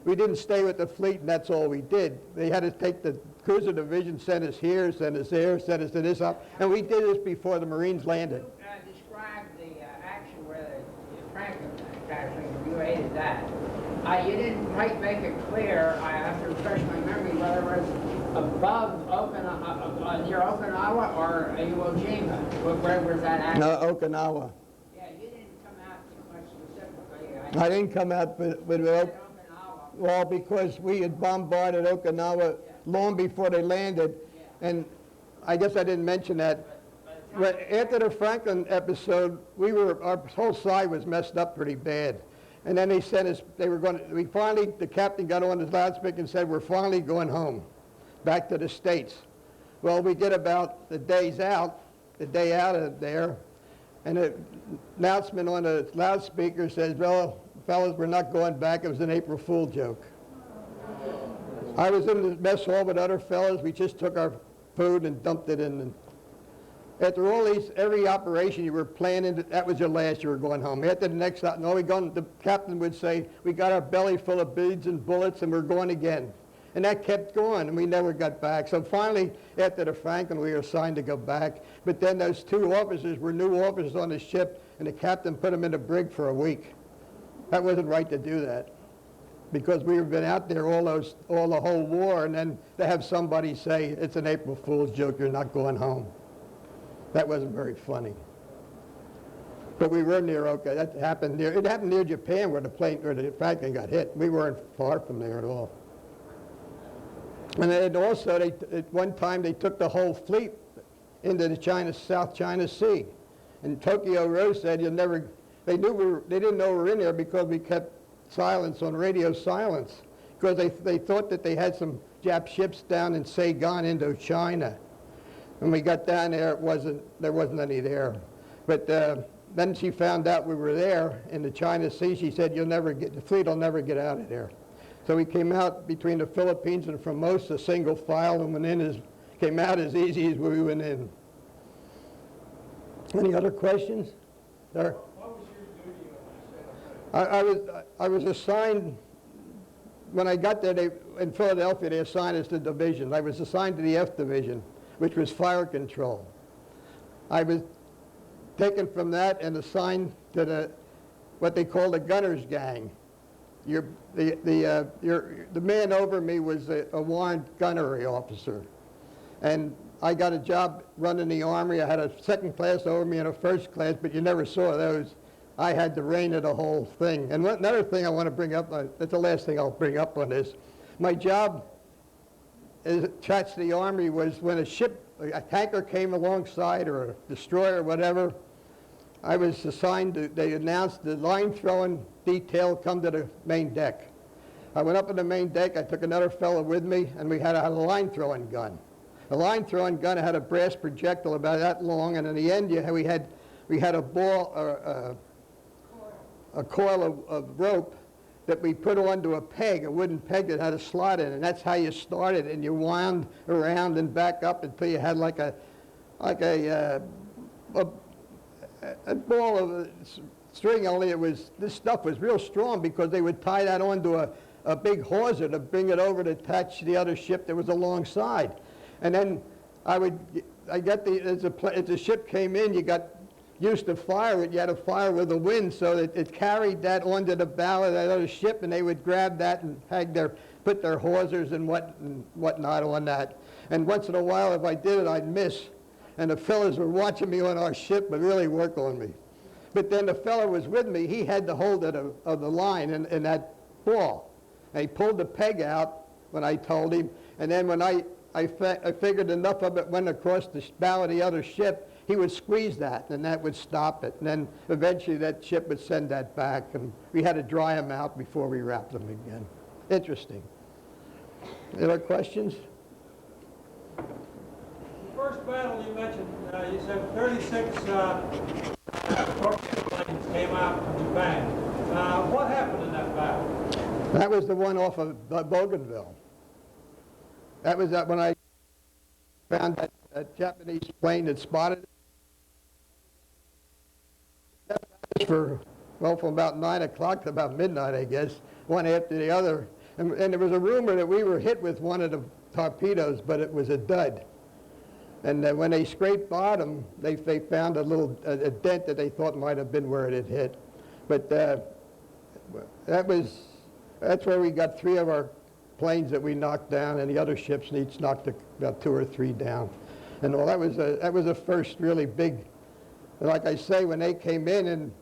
we didn't stay with the fleet, and that's all we did. They had to take the cruiser division, send us here, send us there, send us to this up, and we did this before the Marines landed. Describe the action where the Franklin casualty, you aided that. You didn't quite make it clear, I have to refresh my memory, whether it was above Okinawa, near Okinawa or Iwo Jima. Where was that action? No, Okinawa. Yeah, you didn't come out too much specifically. I didn't come out with Okinawa. well, because we had bombarded Okinawa long before they landed, and I guess I didn't mention that. But after the Franklin episode, our whole side was messed up pretty bad. And then they sent us, the captain got on his loudspeaker and said, we're finally going home, back to the States. Well, we get about the day out of there, and the announcement on the loudspeaker says, well, fellas, we're not going back. It was an April Fool joke. I was in the mess hall with other fellas. We just took our food and dumped it in. And after all these, every operation you were planning, that was your last, you were going home. After the next, no, the captain would say, we got our belly full of beads and bullets and we're going again. And that kept going, and we never got back. So finally, after the Franklin, we were assigned to go back. But then those two officers were new officers on the ship, and the captain put them in a brig for a week. That wasn't right to do that, because we had been out there all the whole war, and then to have somebody say, it's an April Fool's joke, you're not going home. That wasn't very funny. But we were near, okay, that happened near, it happened near Japan where the Franklin got hit. We weren't far from there at all. And then also, at one time, they took the whole fleet into the South China Sea. And Tokyo Rose said, they didn't know we were in there because we kept silence on radio silence, because they thought that they had some Jap ships down in Saigon, Indochina. When we got down there, there wasn't any there. But then she found out we were there in the China Sea. She said, the fleet will never get out of there. So we came out between the Philippines and Formosa, single file, and came out as easy as we went in. Any other questions? Sir? What was your duty on this? I was assigned, when I got there, in Philadelphia, they assigned us to division. I was assigned to the F Division, which was fire control. I was taken from that and assigned to what they call the gunner's gang. The man over me was a warrant gunnery officer. And I got a job running the Armory. I had a second class over me and a first class, but you never saw those. I had the reign of the whole thing. And another thing I want to bring up, that's the last thing I'll bring up on this. My job as attached to the Armory was when a tanker came alongside or a destroyer or whatever, I was assigned they announced the line throwing detail come to the main deck. I went up on the main deck, I took another fellow with me, and we had a line throwing gun. The line throwing gun had a brass projectile about that long, and in the end we had a ball, a coil of rope that we put onto a peg, a wooden peg that had a slot in it, and that's how you started, and you wound around and back up until you had like a ball of string, only this stuff was real strong because they would tie that onto a big hawser to bring it over to attach the other ship that was alongside. And then as the ship came in, you got used to fire it. You had to fire with the wind, so that it carried that onto the bow of that other ship, and they would grab that and put their hawsers and whatnot on that. And once in a while, if I did it, I'd miss. And the fellas were watching me on our ship, but really work on me. But then the fellow was with me. He had the hold of the line in that ball. And he pulled the peg out when I told him. And then when I figured enough of it went across the bow of the other ship, he would squeeze that, and that would stop it. And then eventually that ship would send that back, and we had to dry them out before we wrapped them again. Interesting. Any other questions? The first battle you mentioned, you said 36 torpedo planes came out from Japan. What happened in that battle? That was the one off of Bougainville. That was when I found that Japanese plane that spotted it. From about 9 o'clock to about midnight, I guess, one after the other. And there was a rumor that we were hit with one of the torpedoes, but it was a dud. And when they scraped bottom, they found a dent that they thought might have been where it had hit. But that's where we got 3 of our planes that we knocked down, and the other ships each knocked about 2 or 3 down. And all that was the first really big. Like I say, when they came in and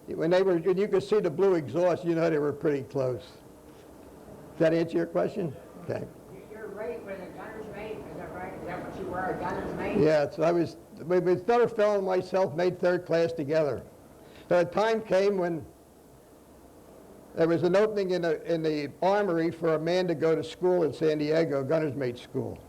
when you could see the blue exhaust, you know they were pretty close. Does that answer your question? Okay. You're right with a gunner's mate, is that right? Is that what you were, a gunner's mate? Yeah, so another fellow and myself made 3rd class together. So a time came when there was an opening in the Armory for a man to go to school in San Diego, gunner's mate school.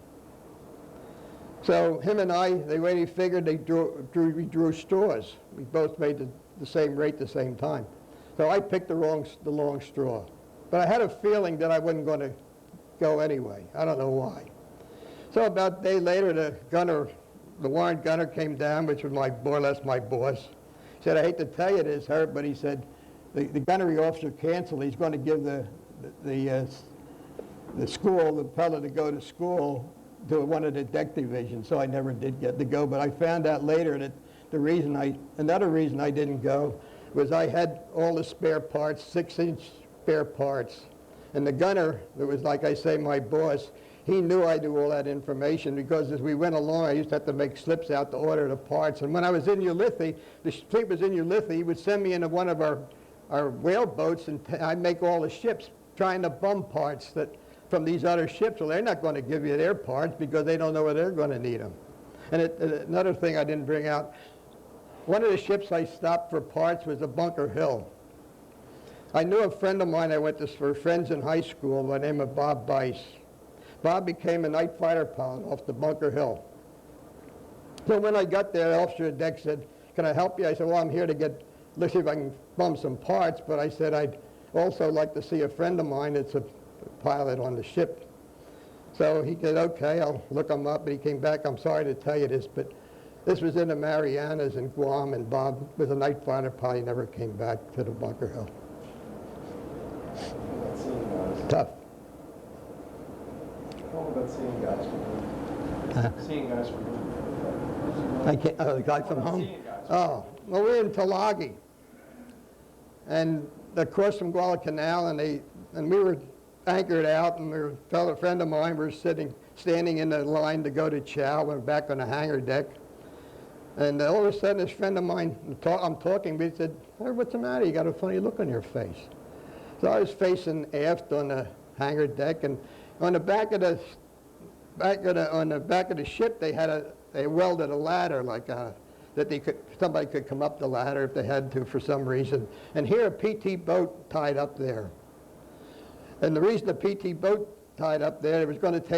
So him and I, the way he figured, we drew straws. We both made the same rate the same time. So I picked the long straw. But I had a feeling that I wasn't going to go anyway. I don't know why. So about a day later, the warrant gunner came down, which was more or less my boss. He said, I hate to tell you this, Herb, but he said, the gunnery officer canceled. He's going to give the school, the fellow to go to school to one of the deck divisions, so I never did get to go. But I found out later that another reason I didn't go was I had all the spare parts, 6-inch spare parts. And the gunner, that was, like I say, my boss, he knew I knew all that information because as we went along, I used to have to make slips out to order the parts. And when I was in Ulithi, the fleet was in Ulithi, he would send me into one of our whaleboats, and I'd make all the ships trying to bum parts from these other ships. Well, they're not going to give you their parts because they don't know where they're going to need them. And another thing I didn't bring out, one of the ships I stopped for parts was the Bunker Hill. I knew a friend of mine I went to for friends in high school by the name of Bob Bice. Bob became a night fighter pilot off the Bunker Hill. So when I got there, the officer of deck said, can I help you? I said, well, I'm here to let's see if I can bum some parts, but I said I'd also like to see a friend of mine that's a pilot on the ship. So he said, okay, I'll look him up, and he came back. I'm sorry to tell you this, but this was in the Marianas in Guam, and Bob was a night fighter pilot. He never came back to the Bunker Hill. Tough. All about seeing guys from home. Seeing guys from home. I can't, the guy from home? Seeing guys. Oh, well, we're in Tulagi, and across from Guadalcanal, and we were anchored out, and a friend of mine were standing in the line to go to chow. We're back on the hangar deck, and all of a sudden, this friend of mine, I'm talking, but he said, hey, what's the matter? You got a funny look on your face. So I was facing aft on the hangar deck, and on the back of the ship, they welded a ladder somebody could come up the ladder if they had to for some reason. And here a PT boat tied up there. And the reason the PT boat tied up there, it was going to take